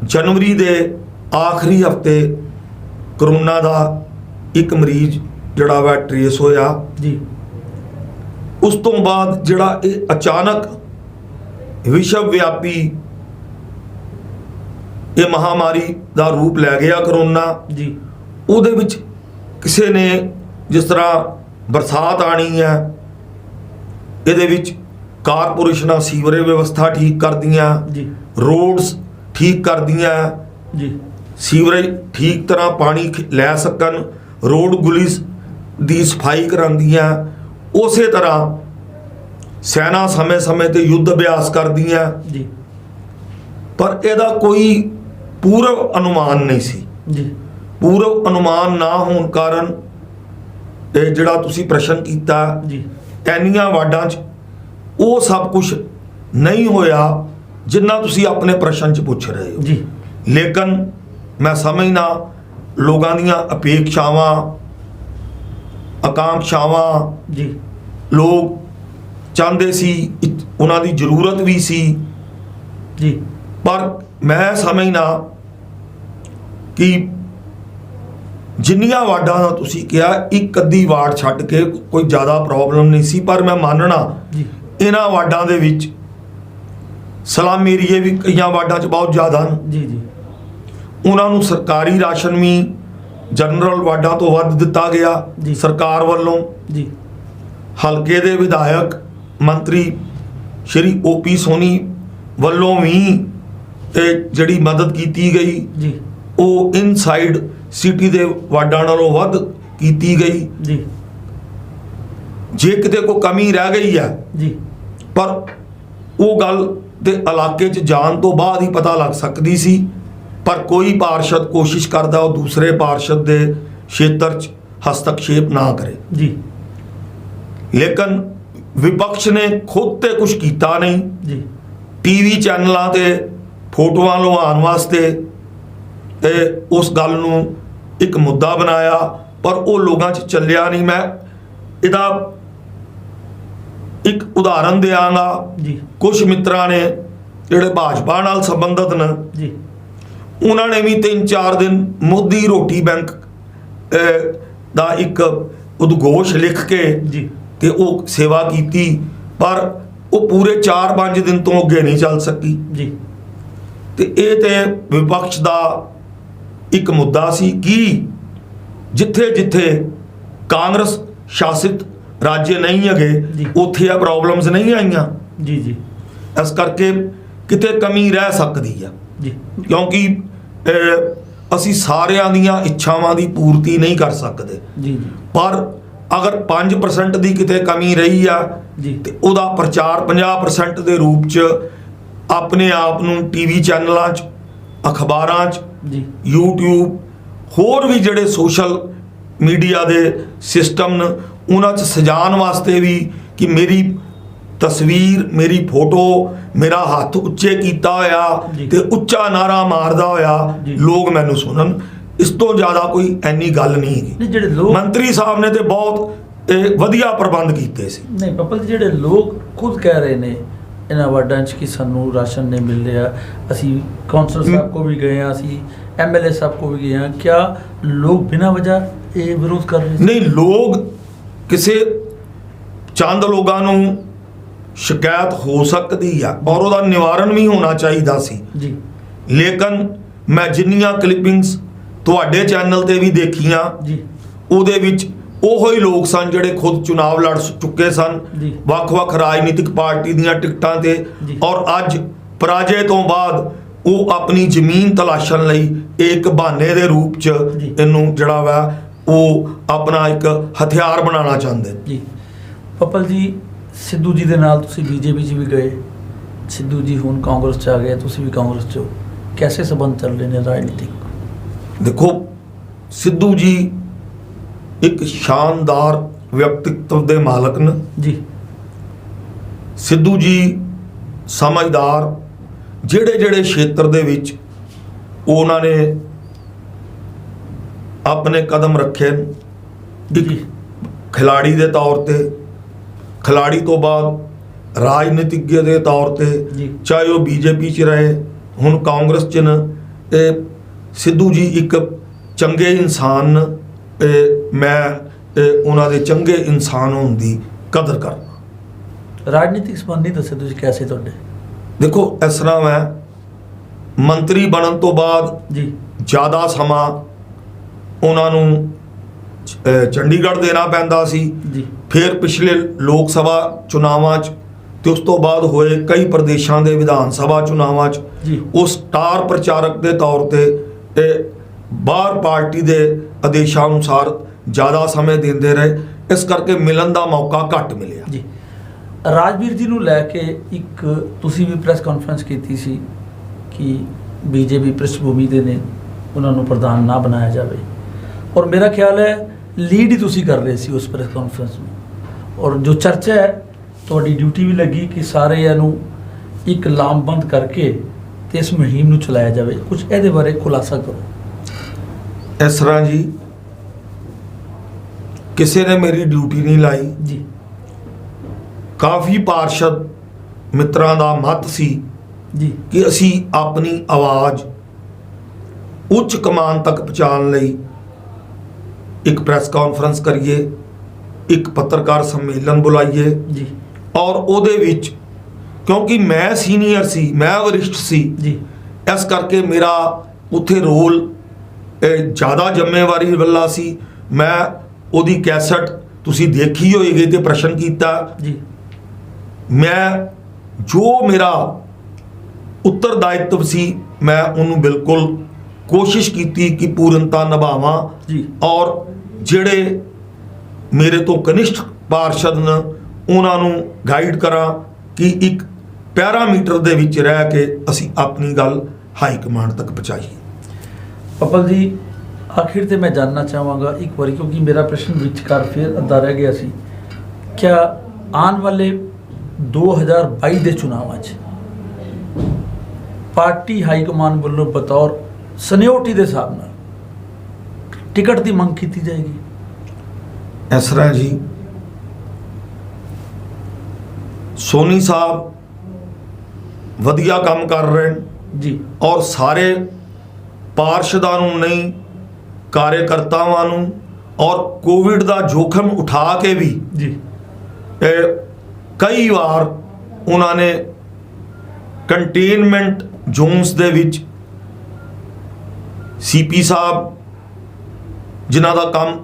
ਜਨਵਰੀ ਦੇ ਆਖਰੀ ਹਫਤੇ ਕਰੋਨਾ ਦਾ ਇੱਕ ਮਰੀਜ਼ ਜਿਹੜਾ ਵਾ ਟਰੇਸ ਹੋਇਆ। ਜੀ, ਉਸ ਤੋਂ ਬਾਅਦ ਜਿਹੜਾ ਇਹ ਅਚਾਨਕ ਵਿਸ਼ਵ ਵਿਆਪੀ ਇਹ ਮਹਾਮਾਰੀ ਦਾ ਰੂਪ ਲੈ ਗਿਆ ਕਰੋਨਾ, ਜੀ, ਉਹਦੇ ਵਿੱਚ ਕਿਸੇ ਨੇ ਜਿਸ ਤਰ੍ਹਾਂ ਬਰਸਾਤ ਆਣੀ ਹੈ, ਇਹਦੇ ਵਿੱਚ ਕਾਰਪੋਰੇਸ਼ਨਾਂ ਸੀਵਰੇਜ ਵਿਵਸਥਾ ਠੀਕ ਕਰਦੀਆਂ, ਜੀ, ਰੋਡਸ ਠੀਕ ਕਰਦੀਆਂ, ਜੀ, ਸੀਵਰੇਜ ਠੀਕ ਤਰ੍ਹਾਂ ਪਾਣੀ ਲੈ ਸਕਣ, ਰੋਡ ਗੁਲਿਸ ਦੀ ਸਫਾਈ ਕਰਾਉਂਦੀਆਂ। ਉਸੇ ਤਰ੍ਹਾਂ ਸੈਨਾ ਸਮੇਂ-ਸਮੇਂ ਤੇ ਯੁੱਧ ਅਭਿਆਸ ਕਰਦੀਆਂ, ਜੀ, ਪਰ ਇਹਦਾ ਕੋਈ ਪੂਰਵ ਅਨੁਮਾਨ ਨਹੀਂ ਸੀ। ਜੀ, ਪੂਰਵ ਅਨੁਮਾਨ ਨਾ ਹੋਣ ਕਾਰਨ ਇਹ ਜਿਹੜਾ ਤੁਸੀਂ ਪ੍ਰਸ਼ਨ ਕੀਤਾ, ਜੀ, ਇੰਨੀਆਂ ਵਾਰਡਾਂ 'ਚ ਉਹ ਸਭ ਕੁਝ ਨਹੀਂ ਹੋਇਆ ਜਿੰਨਾ ਤੁਸੀਂ ਆਪਣੇ ਪ੍ਰਸ਼ਨ 'ਚ ਪੁੱਛ ਰਹੇ ਹੋ। ਜੀ, ਲੇਕਿਨ ਮੈਂ ਸਮਝਦਾ ਲੋਕਾਂ ਦੀਆਂ ਅਪੇਖਸ਼ਾਵਾਂ, ਆਕਾਂਖਸ਼ਾਵਾਂ, ਜੀ, ਲੋਕ ਚਾਹੁੰਦੇ ਸੀ, ਉਹਨਾਂ ਦੀ ਜ਼ਰੂਰਤ ਵੀ ਸੀ, ਜੀ, ਪਰ ਮੈਂ ਸਮਝਦਾ ਕਿ ਜਿੰਨੀਆਂ ਵਾਰਡਾਂ ਦਾ ਤੁਸੀਂ ਕਿਹਾ, ਇੱਕ ਅੱਧੀ ਵਾਰਡ ਛੱਡ ਕੇ ਕੋਈ ਜ਼ਿਆਦਾ ਪ੍ਰੋਬਲਮ ਨਹੀਂ ਸੀ। ਪਰ ਮੈਂ ਮੰਨਣਾ ਜੀ, ਇਹਨਾਂ ਵਾਰਡਾਂ ਦੇ ਵਿੱਚ ਸਲਮ ਏਰੀਏ ਵੀ ਕਈਆਂ ਵਾਰਡਾਂ 'ਚ ਬਹੁਤ ਜ਼ਿਆਦਾ ਹਨ। ਜੀ, ਜੀ, ਉਹਨਾਂ ਨੂੰ ਸਰਕਾਰੀ ਰਾਸ਼ਨ ਵੀ ਜਨਰਲ ਵਾਰਡਾਂ ਤੋਂ ਵੱਧ ਦਿੱਤਾ ਗਿਆ ਜੀ। ਸਰਕਾਰ ਵੱਲੋਂ। ਜੀ, ਹਲਕੇ ਦੇ ਵਿਧਾਇਕ ਮੰਤਰੀ ਸ਼੍ਰੀ OP ਸੋਨੀ ਵੱਲੋਂ ਵੀ ਇਹ ਜਿਹੜੀ ਮਦਦ ਕੀਤੀ ਗਈ, ਜੀ, ਉਹ ਇਨਸਾਈਡ ਸਿਟੀ ਦੇ ਵਾਰਡਾਂ ਨਾਲੋਂ ਵੱਧ ਕੀਤੀ ਗਈ। ਜੀ, ਜੇ ਕਿਤੇ ਕੋਈ ਕਮੀ ਰਹਿ ਗਈ ਹੈ, ਜੀ, ਪਰ ਉਹ ਗੱਲ ਤੇ ਇਲਾਕੇ 'ਚ ਜਾਣ ਤੋਂ ਬਾਅਦ ਹੀ ਪਤਾ ਲੱਗ ਸਕਦੀ ਸੀ। ਪਰ ਕੋਈ ਪਾਰਸ਼ਦ ਕੋਸ਼ਿਸ਼ ਕਰਦਾ ਉਹ ਦੂਸਰੇ ਪਾਰਸ਼ਦ ਦੇ ਖੇਤਰ 'ਚ ਹਸਤਕਸ਼ੇਪ ਨਾ ਕਰੇ। ਜੀ, ਲੇਕਿਨ ਵਿਪਕਸ਼ ਨੇ ਖੁਦ ਤੇ ਕੁਝ ਕੀਤਾ ਨਹੀਂ। ਜੀ, ਟੀਵੀ ਚੈਨਲਾਂ ਤੇ ਫੋਟੋਆਂ ਲਵਾਉਣ ਵਾਸਤੇ ਤੇ ਉਸ ਗੱਲ ਨੂੰ ਇੱਕ ਮੁੱਦਾ ਬਣਾਇਆ, ਪਰ ਉਹ ਲੋਕਾਂ 'ਚ ਚੱਲਿਆ ਨਹੀਂ। ਮੈਂ ਇਹਦਾ ਇੱਕ ਉਦਾਹਰਨ ਦਿਆਂਗਾ। ਜੀ, ਕੁਝ ਮਿੱਤਰਾਂ ਨੇ ਜਿਹੜੇ ਭਾਜਪਾ ਨਾਲ ਸੰਬੰਧਿਤ ਨੇ, ਜੀ, ਉਹਨਾਂ ਨੇ ਵੀ 3-4 ਦਿਨ ਮੋਦੀ ਰੋਟੀ ਬੈਂਕ ਦਾ ਇੱਕ ਉਦਘੋਸ਼ ਲਿਖ ਕੇ ਜੀ, ਤੇ ਉਹ ਸੇਵਾ ਕੀਤੀ। ਪਰ ਉਹ ਪੂਰੇ 4-5 ਦਿਨ ਤੋਂ ਅੱਗੇ ਨਹੀਂ ਚੱਲ ਸਕੀ ਜੀ। ਤੇ ਇਹ ਤੇ ਵਿਪਕਸ਼ ਦਾ ਇੱਕ ਮੁੱਦਾ ਸੀ ਕਿ ਜਿੱਥੇ ਜਿੱਥੇ ਕਾਂਗਰਸ ਸ਼ਾਸਿਤ ਰਾਜ ਨਹੀਂ ਹੈਗੇ ਜੀ। ਉੱਥੇ ਇਹ ਪ੍ਰੋਬਲਮਸ ਨਹੀਂ ਆਈਆਂ। ਜੀ ਜੀ ਇਸ ਕਰਕੇ ਕਿਤੇ ਕਮੀ ਰਹਿ ਸਕਦੀ ਆ ਜੀ ਕਿਉਂਕਿ ਅਸੀਂ ਸਾਰਿਆਂ ਦੀਆਂ ਇੱਛਾਵਾਂ ਦੀ ਪੂਰਤੀ ਨਹੀਂ ਕਰ ਸਕਦੇ, ਜੀ ਜੀ ਪਰ ਅਗਰ 5% ਦੀ ਕਿਤੇ ਕਮੀ ਰਹੀ ਆ ਜੀ। ਤੇ ਉਹਦਾ ਪ੍ਰਚਾਰ 50% ਦੇ ਰੂਪ 'ਚ ਆਪਣੇ ਆਪ ਨੂੰ ਟੀਵੀ ਚੈਨਲਾਂ 'ਚ, ਅਖਬਾਰਾਂ 'ਚ, ਜੀ YouTube, ਹੋਰ ਵੀ ਜਿਹੜੇ ਸੋਸ਼ਲ ਮੀਡੀਆ ਦੇ ਸਿਸਟਮ ਨੇ ਉਹਨਾਂ 'ਚ ਸਜਾਉਣ ਵਾਸਤੇ ਵੀ ਕਿ ਮੇਰੀ ਤਸਵੀਰ, ਮੇਰੀ ਫੋਟੋ, ਮੇਰਾ ਹੱਥ ਉੱਚੇ ਕੀਤਾ ਹੋਇਆ ਜੀ। ਤੇ ਉੱਚਾ ਨਾਰਾ ਮਾਰਦਾ ਹੋਇਆ ਜੀ। ਲੋਕ ਮੈਨੂੰ ਸੁਣਨ। ਇਸ ਤੋਂ ਜ਼ਿਆਦਾ ਕੋਈ ਐਨੀ ਗੱਲ ਨਹੀਂ ਹੈਗੀ। ਨਹੀਂ, ਜਿਹੜੇ ਲੋਕ ਮੰਤਰੀ ਸਾਹਿਬ ਨੇ ਤੇ ਬਹੁਤ ਵਧੀਆ ਪ੍ਰਬੰਧ ਕੀਤੇ ਸੀ। ਨਹੀਂ ਬੱਬਲ ਜੀ, ਜਿਹੜੇ ਲੋਕ ਖੁਦ ਕਹਿ ਰਹੇ ਨੇ ਇਹਨਾਂ ਵਾਰਡਾਂ 'ਚ ਕਿ ਸਾਨੂੰ ਰਾਸ਼ਨ ਨਹੀਂ ਮਿਲ ਰਿਹਾ, ਅਸੀਂ ਕੌਂਸਲਰ ਸਾਹਿਬ ਕੋ ਵੀ ਗਏ ਹਾਂ, ਅਸੀਂ MLA ਸਾਹਿਬ ਕੋ ਵੀ ਗਏ ਹਾਂ, ਕਿਆ ਲੋਕ ਬਿਨਾਂ ਵਜ੍ਹਾ ਇਹ ਵਿਰੋਧ ਕਰ ਰਹੇ ਸੀ? ਨਹੀਂ, ਲੋਕ ਕਿਸੇ ਚੰਦ ਲੋਕਾਂ ਨੂੰ ਸ਼ਿਕਾਇਤ ਹੋ ਸਕਦੀ ਆ ਔਰ ਉਹਦਾ ਨਿਵਾਰਨ ਵੀ ਹੋਣਾ ਚਾਹੀਦਾ ਸੀ, ਜੀ ਲੇਕਿਨ ਮੈਂ ਜਿੰਨੀਆਂ ਕਲਿੱਪਿੰਗਸ ਤੁਹਾਡੇ ਚੈਨਲ ਤੇ ਵੀ ਦੇਖੀਆਂ ਜੀ ਉਹਦੇ ਵਿੱਚ ਉਹੋ ਹੀ ਲੋਕ ਸਨ ਜਿਹੜੇ ਖੁਦ ਚੁਣਾਵ ਲੜ ਚੁੱਕੇ ਸਨ ਜੀ। ਵੱਖ-ਵੱਖ ਰਾਜਨੀਤਿਕ ਪਾਰਟੀ ਦੀਆਂ ਟਿਕਟਾਂ ਤੇ, ਜੀ। ਔਰ ਅੱਜ ਪਰਾਜੇ ਤੋਂ ਬਾਅਦ ਉਹ ਆਪਣੀ ਜ਼ਮੀਨ ਤਲਾਸ਼ਣ ਲਈ ਇੱਕ ਬਹਾਨੇ ਦੇ ਰੂਪ 'ਚ ਜੀ। ਇਹਨੂੰ ਜਿਹੜਾ ਵਾ ਉਹ ਆਪਣਾ ਇੱਕ ਹਥਿਆਰ ਬਣਾਉਣਾ ਚਾਹੁੰਦੇ ਨੇ। ਜੀ ਪੱਪਲ ਜੀ, ਸਿੱਧੂ ਜੀ ਦੇ ਨਾਲ ਤੁਸੀਂ BJP 'ਚ ਵੀ ਗਏ, ਸਿੱਧੂ ਜੀ ਹੁਣ ਕਾਂਗਰਸ 'ਚ ਆ ਗਏ, ਤੁਸੀਂ ਵੀ ਕਾਂਗਰਸ 'ਚ ਹੋ, ਕੈਸੇ ਸੰਬੰਧ ਚੱਲ ਰਹੇ ਨੇ ਰਾਜਨੀਤਿਕ? ਦੇਖੋ, ਸਿੱਧੂ ਜੀ ਇੱਕ ਸ਼ਾਨਦਾਰ ਵਿਅਕਤੀਤਵ ਦੇ ਮਾਲਕ ਨੇ ਜੀ। ਸਿੱਧੂ ਜੀ ਸਮਝਦਾਰ, ਜਿਹੜੇ ਜਿਹੜੇ ਖੇਤਰ ਦੇ ਵਿੱਚ ਉਹਨਾਂ ਨੇ ਆਪਣੇ ਕਦਮ ਰੱਖੇ, ਇੱਕ ਜੀ। ਖਿਲਾੜੀ ਦੇ ਤੌਰ ਤੇ, ਖਿਲਾੜੀ ਤੋਂ ਬਾਅਦ ਰਾਜਨੀਤਿज्ञ ਦੇ ਤੌਰ ਤੇ, ਜੀ। ਚਾਹੇ ਉਹ BJP 'ਚ ਰਹੇ, ਹੁਣ ਕਾਂਗਰਸ 'ਚ ਨੇ। ਇਹ ਸਿੱਧੂ ਜੀ ਇੱਕ ਚੰਗੇ ਇਨਸਾਨ ਨੇ। ਮੈਂ ਉਹਨਾਂ ਦੇ ਚੰਗੇ ਇਨਸਾਨ ਹੋਣ ਦੀ ਕਦਰ ਕਰਦਾ। ਰਾਜਨੀਤਿਕ ਸੰਬੰਧ ਨਹੀਂ ਦੱਸੇ ਤੁਸੀਂ ਕੈਸੇ ਤੁਹਾਡੇ? ਦੇਖੋ, ਇਸ ਤਰ੍ਹਾਂ ਮੈਂ ਮੰਤਰੀ ਬਣਨ ਤੋਂ ਬਾਅਦ ਜੀ ਜ਼ਿਆਦਾ ਸਮਾਂ ਉਹਨਾਂ ਨੂੰ ਚੰਡੀਗੜ੍ਹ ਦੇਣਾ ਪੈਂਦਾ ਸੀ, ਜੀ ਫਿਰ ਪਿਛਲੇ ਲੋਕ ਸਭਾ ਚੁਣਾਵਾਂ 'ਚ ਤੇ ਉਸ ਤੋਂ ਬਾਅਦ ਹੋਏ ਕਈ ਪ੍ਰਦੇਸ਼ਾਂ ਦੇ ਵਿਧਾਨ ਸਭਾ ਚੁਣਾਵਾਂ 'ਚ ਜੀ। ਉਹ ਸਟਾਰ ਪ੍ਰਚਾਰਕ ਦੇ ਤੌਰ ਤੇ ਬਾਹਰ ਪਾਰਟੀ ਦੇ ਆਦੇਸ਼ਾਂ ਅਨੁਸਾਰ ਜ਼ਿਆਦਾ ਸਮੇਂ ਦਿੰਦੇ ਰਹੇ, ਇਸ ਕਰਕੇ ਮਿਲਣ ਦਾ ਮੌਕਾ ਘੱਟ ਮਿਲਿਆ। ਜੀ। ਰਾਜਵੀਰ ਜੀ ਨੂੰ ਲੈ ਕੇ ਇੱਕ ਤੁਸੀਂ ਵੀ ਪ੍ਰੈਸ ਕਾਨਫਰੰਸ ਕੀਤੀ ਸੀ ਕਿ BJP ਪ੍ਰਿਸ਼ਠਭੂਮੀ ਦੇ ਨੇ, ਉਹਨਾਂ ਨੂੰ ਪ੍ਰਧਾਨ ਨਾ ਬਣਾਇਆ ਜਾਵੇ, ਔਰ ਮੇਰਾ ਖਿਆਲ ਹੈ ਲੀਡ ਹੀ ਤੁਸੀਂ ਕਰ ਰਹੇ ਸੀ ਉਸ ਪ੍ਰੈਸ ਕਾਨਫਰੰਸ ਨੂੰ, ਔਰ ਜੋ ਚਰਚਾ ਹੈ ਤੁਹਾਡੀ ਡਿਊਟੀ ਵੀ ਲੱਗੀ ਕਿ ਸਾਰੇ ਇਹਨੂੰ ਇੱਕ ਲਾਮਬੰਦ ਕਰਕੇ ਤੇ ਇਸ ਮੁਹਿੰਮ ਨੂੰ ਚਲਾਇਆ ਜਾਵੇ। ਕੁਝ ਇਹਦੇ ਬਾਰੇ ਖੁਲਾਸਾ ਕਰੋ। ਇਸ ਤਰ੍ਹਾਂ ਜੀ, ਕਿਸੇ ਨੇ ਮੇਰੀ ਡਿਊਟੀ ਨਹੀਂ ਲਾਈ। ਜੀ ਕਾਫੀ ਪਾਰਸ਼ਦ ਮਿੱਤਰਾਂ ਦਾ ਮਤ ਸੀ ਜੀ ਕਿ ਅਸੀਂ ਆਪਣੀ ਆਵਾਜ਼ ਉੱਚ ਕਮਾਨ ਤੱਕ ਪਹੁੰਚਾਉਣ ਲਈ ਇੱਕ ਪ੍ਰੈਸ ਕਾਨਫਰੰਸ ਕਰੀਏ, ਇੱਕ ਪੱਤਰਕਾਰ ਸੰਮੇਲਨ ਬੁਲਾਈਏ, ਜੀ ਔਰ ਉਹਦੇ ਵਿੱਚ ਕਿਉਂਕਿ ਮੈਂ ਸੀਨੀਅਰ ਸੀ, ਮੈਂ ਵਰਿਸ਼ਠ ਸੀ, ਜੀ ਇਸ ਕਰਕੇ ਮੇਰਾ ਉੱਥੇ ਰੋਲ ਜ਼ਿਆਦਾ ਜ਼ਿੰਮੇਵਾਰੀ ਵਾਲਾ ਸੀ। ਮੈਂ ਉਹਦੀ ਕੈਸਟ ਤੁਸੀਂ ਦੇਖੀ ਹੋਏਗੀ ਤੇ ਪ੍ਰਸ਼ਨ ਕੀਤਾ। ਜੀ ਮੈਂ ਜੋ ਮੇਰਾ ਉੱਤਰਦਾਇਿਤਵ ਸੀ ਮੈਂ ਉਹਨੂੰ ਬਿਲਕੁਲ ਕੋਸ਼ਿਸ਼ ਕੀਤੀ ਕਿ ਪੂਰਨਤਾ ਨਿਭਾਵਾਂ, ਜੀ ਔਰ ਜਿਹੜੇ ਮੇਰੇ ਤੋਂ ਕਨਿਸ਼ਟ ਪਾਰਸ਼ਦ ਨੇ ਉਹਨਾਂ ਨੂੰ ਗਾਈਡ ਕਰਾਂ ਕਿ ਇੱਕ ਪੈਰਾਮੀਟਰ ਦੇ ਵਿੱਚ ਰਹਿ ਕੇ ਅਸੀਂ ਆਪਣੀ ਗੱਲ ਹਾਈ ਕਮਾਂਡ ਤੱਕ ਪਹੁੰਚਾਈਏ। ਪੱਪਲ ਜੀ, ਆਖਿਰ ਤੇ ਮੈਂ ਜਾਨਣਾ ਚਾਹਾਂਗਾ ਇੱਕ ਵਾਰੀ, ਕਿਉਂਕਿ ਮੇਰਾ ਪ੍ਰਸ਼ਨ ਵਿਚਕਾਰ ਫਿਰ ਅੱਧਾ ਰਹਿ ਗਿਆ ਸੀ, ਕਿਆ ਆਉਣ ਵਾਲੇ 2022 ਦੇ ਚੁਣਾਵਾਂ 'ਚ ਪਾਰਟੀ ਹਾਈ ਕਮਾਂਡ ਵੱਲੋਂ ਬਤੌਰ ਸੀਨੀਅਰਟੀ ਦੇ ਹਿਸਾਬ ਨਾਲ ਟਿਕਟ ਦੀ ਮੰਗ ਕੀਤੀ ਜਾਏਗੀ? ਇਸ ਤਰ੍ਹਾਂ ਜੀ, ਸੋਨੀ ਸਾਹਿਬ ਵਧੀਆ ਕੰਮ ਕਰ ਰਹੇ ਨੇ ਜੀ, ਔਰ ਸਾਰੇ ਪਾਰਸ਼ਦਾਂ ਨੂੰ ਨਹੀਂ, ਕਾਰਜਕਰਤਾਵਾਂ ਨੂੰ, ਔਰ ਕੋਵਿਡ ਦਾ ਜੋਖਮ ਉਠਾ ਕੇ ਵੀ ਜੀ ਕਈ ਵਾਰ ਉਹਨਾਂ ਨੇ ਕੰਟੇਨਮੈਂਟ ਜ਼ੋਨਸ ਦੇ ਵਿੱਚ ਸੀਪੀ ਸਾਹਿਬ ਜਿਨ੍ਹਾਂ ਦਾ ਕੰਮ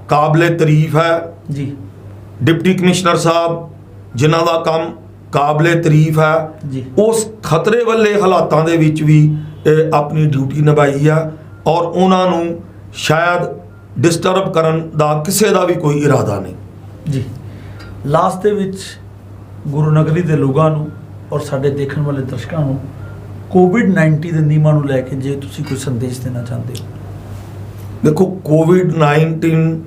ਕਾਬਲੇ ਤਾਰੀਫ ਹੈ, ਜੀ ਡਿਪਟੀ ਕਮਿਸ਼ਨਰ ਸਾਹਿਬ ਜਿਨ੍ਹਾਂ ਦਾ ਕੰਮ ਕਾਬਲੇ ਤਾਰੀਫ ਹੈ, ਜੀ ਉਸ ਖਤਰੇ ਵਾਲੇ ਹਾਲਾਤਾਂ ਦੇ ਵਿੱਚ ਵੀ ਆਪਣੀ ਡਿਊਟੀ ਨਿਭਾਈ ਆ ਔਰ ਉਹਨਾਂ ਨੂੰ ਸ਼ਾਇਦ ਡਿਸਟਰਬ ਕਰਨ ਦਾ ਕਿਸੇ ਦਾ ਵੀ ਕੋਈ ਇਰਾਦਾ ਨਹੀਂ। ਜੀ ਲਾਸਟ ਦੇ ਵਿੱਚ ਗੁਰੂ ਨਗਰੀ ਦੇ ਲੋਕਾਂ ਨੂੰ ਔਰ ਸਾਡੇ ਦੇਖਣ ਵਾਲੇ ਦਰਸ਼ਕਾਂ ਨੂੰ ਕੋਵਿਡ-19 ਦੇ ਨਿਯਮਾਂ ਨੂੰ ਲੈ ਕੇ ਜੇ ਤੁਸੀਂ ਕੋਈ ਸੰਦੇਸ਼ ਦੇਣਾ ਚਾਹੁੰਦੇ ਹੋ। ਦੇਖੋ, ਕੋਵਿਡ-19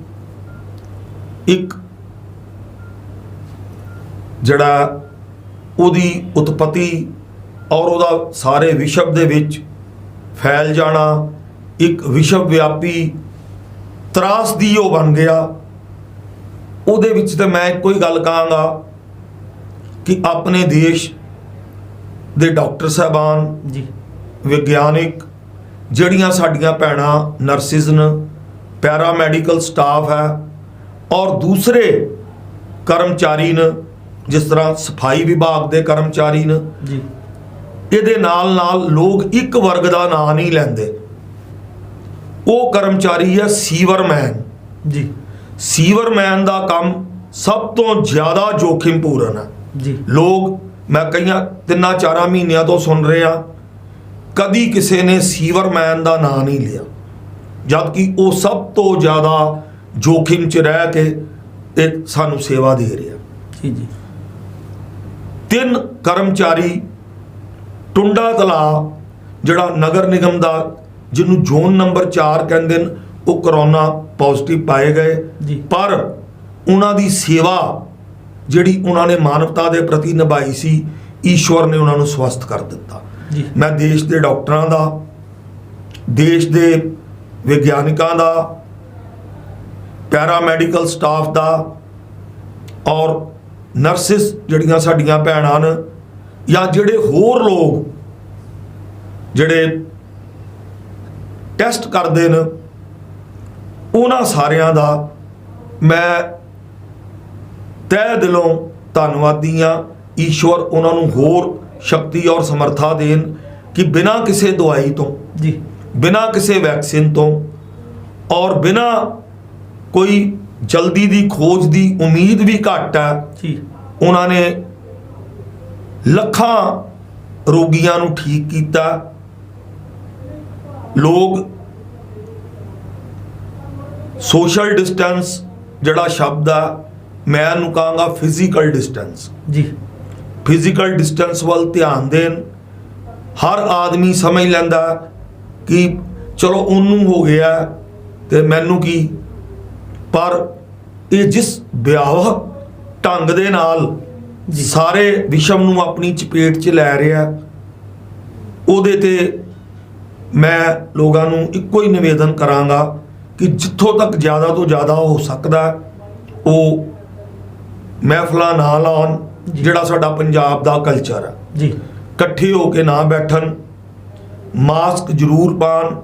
ਇੱਕ ਜਿਹੜਾ ਉਹਦੀ ਉਤਪਤੀ ਔਰ ਉਹਦਾ ਸਾਰੇ ਵਿਸ਼ਵ ਦੇ ਵਿੱਚ ਫੈਲ ਜਾਣਾ ਇੱਕ ਵਿਸ਼ਵ ਵਿਆਪੀ ਤਰਾਸਦੀ ਉਹ ਬਣ ਗਿਆ। ਉਹਦੇ ਵਿੱਚ ਤਾਂ ਮੈਂ ਇੱਕੋ ਹੀ ਗੱਲ ਕਹਾਂਗਾ ਕਿ ਆਪਣੇ ਦੇਸ਼ ਦੇ ਡਾਕਟਰ ਸਾਹਿਬਾਨ, ਜੀ ਵਿਗਿਆਨਿਕ, ਜਿਹੜੀਆਂ ਸਾਡੀਆਂ ਭੈਣਾਂ ਨਰਸਿਸ ਨੇ, ਪੈਰਾਮੈਡੀਕਲ ਸਟਾਫ ਹੈ ਔਰ ਦੂਸਰੇ ਕਰਮਚਾਰੀ ਨੇ, ਜਿਸ ਤਰ੍ਹਾਂ ਸਫਾਈ ਵਿਭਾਗ ਦੇ ਕਰਮਚਾਰੀ ਨੇ, ਜੀ ਇਹਦੇ ਨਾਲ ਨਾਲ ਲੋਕ ਇੱਕ ਵਰਗ ਦਾ ਨਾਂ ਨਹੀਂ ਲੈਂਦੇ। ਉਹ ਕਰਮਚਾਰੀ ਹੈ ਸੀਵਰਮੈਨ। ਜੀ ਸੀਵਰਮੈਨ ਦਾ ਕੰਮ ਸਭ ਤੋਂ ਜ਼ਿਆਦਾ ਜੋਖਿਮਪੂਰਨ ਹੈ। ਜੀ ਲੋਕ ਮੈਂ ਕਈਆਂ 3-4 ਮਹੀਨਿਆਂ ਤੋਂ ਸੁਣ ਰਹੇ ਆ, ਕਦੀ ਕਿਸੇ ਨੇ ਸੀਵਰਮੈਨ ਦਾ ਨਾਂ ਨਹੀਂ ਲਿਆ, ਜਦ ਕਿ ਉਹ ਸਭ ਤੋਂ ਜ਼ਿਆਦਾ ਜੋਖਿਮ 'ਚ ਰਹਿ ਕੇ ਇਹ ਸਾਨੂੰ ਸੇਵਾ ਦੇ ਰਿਹਾ। ਜੀ ਜੀ 3 ਕਰਮਚਾਰੀ ਟੁੰਡਾ ਤਲਾਅ ਜਿਹੜਾ ਨਗਰ ਨਿਗਮ ਦਾ, ਜਿਹਨੂੰ ਜ਼ੋਨ ਨੰਬਰ 4 ਕਹਿੰਦੇ ਨੇ, ਉਹ ਕਰੋਨਾ ਪੋਜ਼ਿਟਿਵ ਪਾਏ ਗਏ। ਜੀ। ਪਰ ਉਹਨਾਂ ਦੀ ਸੇਵਾ ਜਿਹੜੀ ਉਹਨਾਂ ਨੇ ਮਾਨਵਤਾ ਦੇ ਪ੍ਰਤੀ ਨਿਭਾਈ ਸੀ, ਈਸ਼ਵਰ ਨੇ ਉਹਨਾਂ ਨੂੰ ਸਵਸਥ ਕਰ ਦਿੱਤਾ। ਜੀ ਮੈਂ ਦੇਸ਼ ਦੇ ਡਾਕਟਰਾਂ ਦਾ, ਦੇਸ਼ ਦੇ ਵਿਗਿਆਨਿਕਾਂ ਦਾ, ਪੈਰਾਮੈਡੀਕਲ ਸਟਾਫ ਦਾ ਔਰ ਨਰਸਿਸ ਜਿਹੜੀਆਂ ਸਾਡੀਆਂ ਭੈਣਾਂ ਨੇ, ਜਾਂ ਜਿਹੜੇ ਹੋਰ ਲੋਕ ਜਿਹੜੇ ਟੈਸਟ ਕਰਦੇ ਨੇ, ਉਹਨਾਂ ਸਾਰਿਆਂ ਦਾ ਮੈਂ ਤਹਿ ਦਿਲੋਂ ਧੰਨਵਾਦੀ ਹਾਂ। ਈਸ਼ਵਰ ਉਹਨਾਂ ਨੂੰ ਹੋਰ ਸ਼ਕਤੀ ਔਰ ਸਮਰੱਥਾ ਦੇਣ ਕਿ ਬਿਨਾਂ ਕਿਸੇ ਦਵਾਈ ਤੋਂ, ਜੀ ਬਿਨਾਂ ਕਿਸੇ ਵੈਕਸੀਨ ਤੋਂ ਔਰ ਬਿਨਾਂ ਕੋਈ ਜਲਦੀ ਦੀ ਖੋਜ ਦੀ ਉਮੀਦ ਵੀ ਘੱਟ ਹੈ, ਜੀ ਉਹਨਾਂ ਨੇ ਲੱਖਾਂ ਰੋਗੀਆਂ ਨੂੰ ਠੀਕ ਕੀਤਾ। ਲੋਕ ਸੋਸ਼ਲ ਡਿਸਟੈਂਸ ਜਿਹੜਾ ਸ਼ਬਦ ਆ, ਮੈਂ ਇਹਨੂੰ ਕਹਾਂਗਾ ਫਿਜ਼ੀਕਲ ਡਿਸਟੈਂਸ। ਜੀ ਫਿਜ਼ੀਕਲ ਡਿਸਟੈਂਸ ਵੱਲ ਧਿਆਨ ਦੇਣ। ਹਰ ਆਦਮੀ ਸਮਝ ਲੈਂਦਾ ਕਿ ਚਲੋ ਉਹਨੂੰ ਹੋ ਗਿਆ ਤੇ ਮੈਨੂੰ ਕੀ, ਪਰ ਇਹ ਜਿਸ ਭਿਆਵਹ ਢੰਗ ਦੇ ਨਾਲ ਜੀ। ਸਾਰੇ ਵਿਸ਼ਵ ਨੂੰ ਆਪਣੀ ਚਪੇਟ 'ਚ ਲੈ ਰਿਹਾ, ਉਹਦੇ ਤੇ ਮੈਂ ਲੋਕਾਂ ਨੂੰ ਇੱਕੋ ਹੀ ਨਿਵੇਦਨ ਕਰਾਂਗਾ ਕਿ ਜਿੱਥੋਂ ਤੱਕ ਜ਼ਿਆਦਾ ਤੋਂ ਜ਼ਿਆਦਾ ਹੋ ਸਕਦਾ ਉਹ ਮਹਿਫਲਾਂ ਨਾ ਲਾਉਣ। ਜੀ। ਜਿਹੜਾ ਸਾਡਾ ਪੰਜਾਬ ਦਾ ਕਲਚਰ ਹੈ, ਜੀ ਇਕੱਠੇ ਹੋ ਕੇ ਨਾ ਬੈਠਣ, ਮਾਸਕ ਜ਼ਰੂਰ ਪਾਉਣ।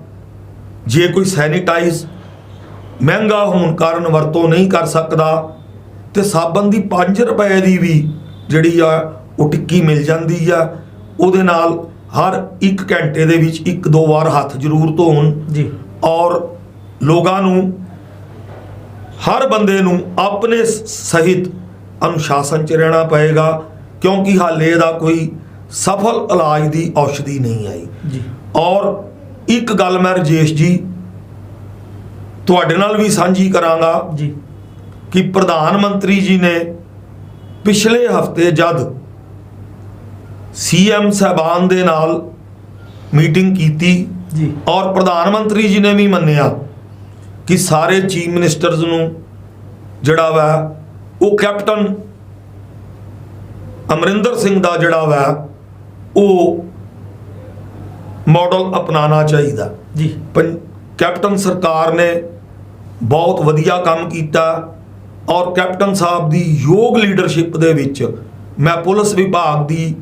ਜੇ ਕੋਈ ਸੈਨੀਟਾਈਜ਼ ਮਹਿੰਗਾ ਹੋਣ ਕਾਰਨ ਵਰਤੋਂ ਨਹੀਂ ਕਰ ਸਕਦਾ ਤੇ ਸਾਬਣ ਦੀ 5 ਰੁਪਏ ਦੀ ਵੀ ਜਿਹੜੀ ਆ ਉਹ ਟਿੱਕੀ ਮਿਲ ਜਾਂਦੀ ਆ, ਉਹਦੇ ਨਾਲ ਹਰ 1 ਘੰਟੇ ਦੇ ਵਿੱਚ 1-2 ਵਾਰ ਹੱਥ ਜ਼ਰੂਰ ਧੋਣ। ਜੀ ਔਰ ਲੋਕਾਂ ਨੂੰ, ਹਰ ਬੰਦੇ ਨੂੰ ਆਪਣੇ ਸਹਿਤ ਅਨੁਸ਼ਾਸਨ 'ਚ ਰਹਿਣਾ ਪਏਗਾ, ਕਿਉਂਕਿ ਹਾਲੇ ਇਹਦਾ ਕੋਈ ਸਫਲ ਇਲਾਜ ਦੀ ਔਸ਼ਧੀ ਨਹੀਂ ਆਈ। ਜੀ ਔਰ ਇੱਕ ਗੱਲ ਮੈਂ ਰਾਜੇਸ਼ ਜੀ ਤੁਹਾਡੇ ਨਾਲ ਵੀ ਸਾਂਝੀ ਕਰਾਂਗਾ ਜੀ ਕਿ ਪ੍ਰਧਾਨ ਮੰਤਰੀ ਜੀ ਨੇ ਪਿਛਲੇ ਹਫਤੇ ਜਦ ਸੀਐਮ ਸਾਹਿਬਾਨ ਦੇ ਨਾਲ ਮੀਟਿੰਗ ਕੀਤੀ ਜੀ ਔਰ ਪ੍ਰਧਾਨ ਮੰਤਰੀ ਜੀ ਨੇ ਵੀ ਮੰਨਿਆ ਕਿ ਸਾਰੇ ਚੀਫ ਮਿਨਿਸਟਰਸ ਨੂੰ ਜਿਹੜਾ ਵਾ ਉਹ ਕੈਪਟਨ ਅਮਰਿੰਦਰ ਸਿੰਘ ਦਾ ਜਿਹੜਾ ਵਾ ਉਹ ਮਾਡਲ ਅਪਣਾਉਣਾ ਚਾਹੀਦਾ। ਜੀ ਕੈਪਟਨ ਸਰਕਾਰ ਨੇ ਬਹੁਤ ਵਧੀਆ ਕੰਮ ਕੀਤਾ ਔਰ ਕੈਪਟਨ ਸਾਹਿਬ ਦੀ ਯੋਗ ਲੀਡਰਸ਼ਿਪ ਦੇ ਵਿੱਚ ਮੈਂ ਪੁਲਿਸ ਵਿਭਾਗ ਦੀ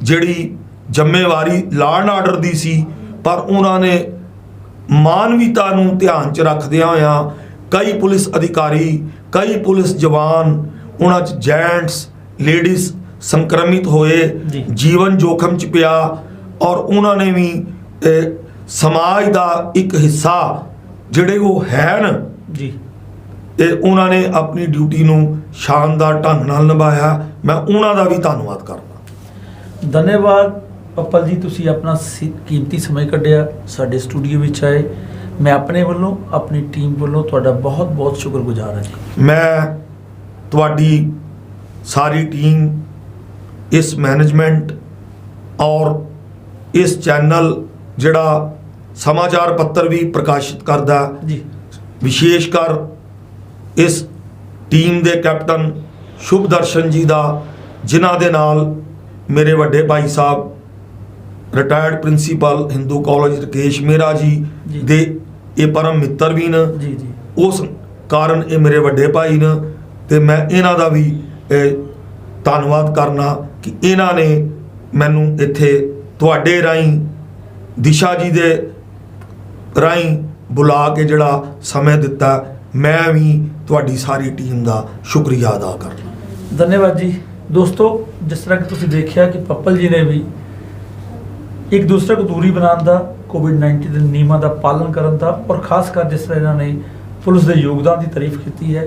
ਜਿਹੜੀ ਜ਼ਿੰਮੇਵਾਰੀ ਲਾਅ ਐਂਡ ਆਰਡਰ ਦੀ ਸੀ, ਪਰ ਉਹਨਾਂ ਨੇ ਮਾਨਵੀਤਾ ਨੂੰ ਧਿਆਨ 'ਚ ਰੱਖਦਿਆਂ ਹੋਇਆਂ ਕਈ ਪੁਲਿਸ ਅਧਿਕਾਰੀ, ਕਈ ਪੁਲਿਸ ਜਵਾਨ, ਉਹਨਾਂ 'ਚ ਜੈਂਟਸ, ਲੇਡੀਜ਼ ਸੰਕਰਮਿਤ ਹੋਏ, ਜੀ। ਜੀਵਨ ਜੋਖਮ 'ਚ ਪਿਆ, ਔਰ ਉਹਨਾਂ ਨੇ ਵੀ ਸਮਾਜ ਦਾ ਇੱਕ ਹਿੱਸਾ ਜਿਹੜੇ ਉਹ ਹਨ ਜੀ ਤੇ ਉਹਨਾਂ ਨੇ ਆਪਣੀ ਡਿਊਟੀ ਨੂੰ ਸ਼ਾਨਦਾਰ ਢੰਗ ਨਾਲ ਨਿਭਾਇਆ। ਮੈਂ ਉਹਨਾਂ ਦਾ ਵੀ ਧੰਨਵਾਦ ਕਰਦਾ। ਧੰਨਵਾਦ ਪੱਪਲ ਜੀ, ਤੁਸੀਂ ਆਪਣਾ ਕੀਮਤੀ ਸਮਾਂ ਕੱਢਿਆ, ਸਾਡੇ ਸਟੂਡੀਓ ਵਿੱਚ ਆਏ। ਮੈਂ ਆਪਣੇ ਵੱਲੋਂ, ਆਪਣੀ ਟੀਮ ਵੱਲੋਂ ਤੁਹਾਡਾ ਬਹੁਤ ਬਹੁਤ ਸ਼ੁਕਰਗੁਜ਼ਾਰ ਹਾਂ ਜੀ। ਮੈਂ ਤੁਹਾਡੀ ਸਾਰੀ ਟੀਮ, ਇਸ ਮੈਨੇਜਮੈਂਟ ਔਰ ਇਸ ਚੈਨਲ ਜਿਹੜਾ ਸਮਾਚਾਰ ਪੱਤਰ ਵੀ ਪ੍ਰਕਾਸ਼ਿਤ ਕਰਦਾ, ਜੀ ਵਿਸ਼ੇਸ਼ ਕਰ ਇਸ ਟੀਮ ਦੇ ਕੈਪਟਨ ਸ਼ੁਭ ਦਰਸ਼ਨ ਜੀ ਦਾ, ਜਿਨ੍ਹਾਂ ਦੇ ਨਾਲ ਮੇਰੇ ਵੱਡੇ Bhai Sahib retired principal Hindu college Rakesh ਮੇਰਾ ਜੀ ਜੀ। ਦੇ ਇਹ ਪਰਮ ਮਿੱਤਰ ਵੀ ਨੇ। ਜੀ ਜੀ ਉਸ ਕਾਰਨ ਇਹ ਮੇਰੇ ਵੱਡੇ ਭਾਈ ਨੇ ਤੇ ਮੈਂ ਇਹਨਾਂ ਦਾ ਵੀ ਧੰਨਵਾਦ ਕਰਨਾ ਕਿ ਇਹਨਾਂ ਨੇ ਮੈਨੂੰ ਇੱਥੇ ਤੁਹਾਡੇ ਰਾਹੀਂ, ਦਿਸ਼ਾ ਜੀ ਦੇ ਰਾਹੀਂ ਬੁਲਾ ਕੇ ਜਿਹੜਾ ਸਮੇਂ ਦਿੱਤਾ, ਮੈਂ ਵੀ ਤੁਹਾਡੀ ਸਾਰੀ ਟੀਮ ਦਾ ਸ਼ੁਕਰੀਆ ਅਦਾ ਕਰਨਾ। ਧੰਨਵਾਦ ਜੀ। ਦੋਸਤੋ, ਜਿਸ ਤਰ੍ਹਾਂ ਕਿ ਤੁਸੀਂ ਦੇਖਿਆ ਕਿ ਪੱਪਲ ਜੀ ਨੇ ਵੀ ਇੱਕ ਦੂਸਰੇ को दूरी बनाने ਦਾ, कोविड-19 ਦੇ ਨਿਯਮਾਂ ਦਾ ਪਾਲਣ ਕਰਨ ਦਾ, ਔਰ ਖਾਸ ਕਰ ਜਿਸ ਤਰ੍ਹਾਂ ਇਹਨਾਂ ਨੇ ਪੁਲਿਸ ਦੇ ਯੋਗਦਾਨ ਦੀ ਤਾਰੀਫ ਕੀਤੀ ਹੈ,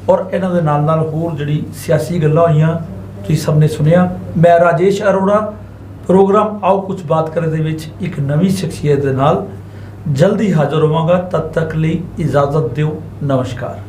ਔਰ ਇਹਨਾਂ ਦੇ ਨਾਲ ਨਾਲ ਹੋਰ ਜਿਹੜੀ ਸਿਆਸੀ ਗੱਲਾਂ ਹੋਈਆਂ ਤੁਸੀਂ ਸਭ ਨੇ ਸੁਣਿਆ। ਮੈਂ ਰਾਜੇਸ਼ ਅਰੋੜਾ, ਪ੍ਰੋਗਰਾਮ ਆਓ ਕੁਝ ਬਾਤ ਕਰੇ ਦੇ ਵਿੱਚ ਇੱਕ ਨਵੀਂ ਸ਼ਖਸੀਅਤ ਦੇ ਨਾਲ ਜਲਦੀ ਹਾਜ਼ਰ ਹੋਵਾਂਗਾ। ਤਦ ਤੱਕ ਲਈ ਇਜਾਜ਼ਤ ਦਿਓ। ਨਮਸਕਾਰ।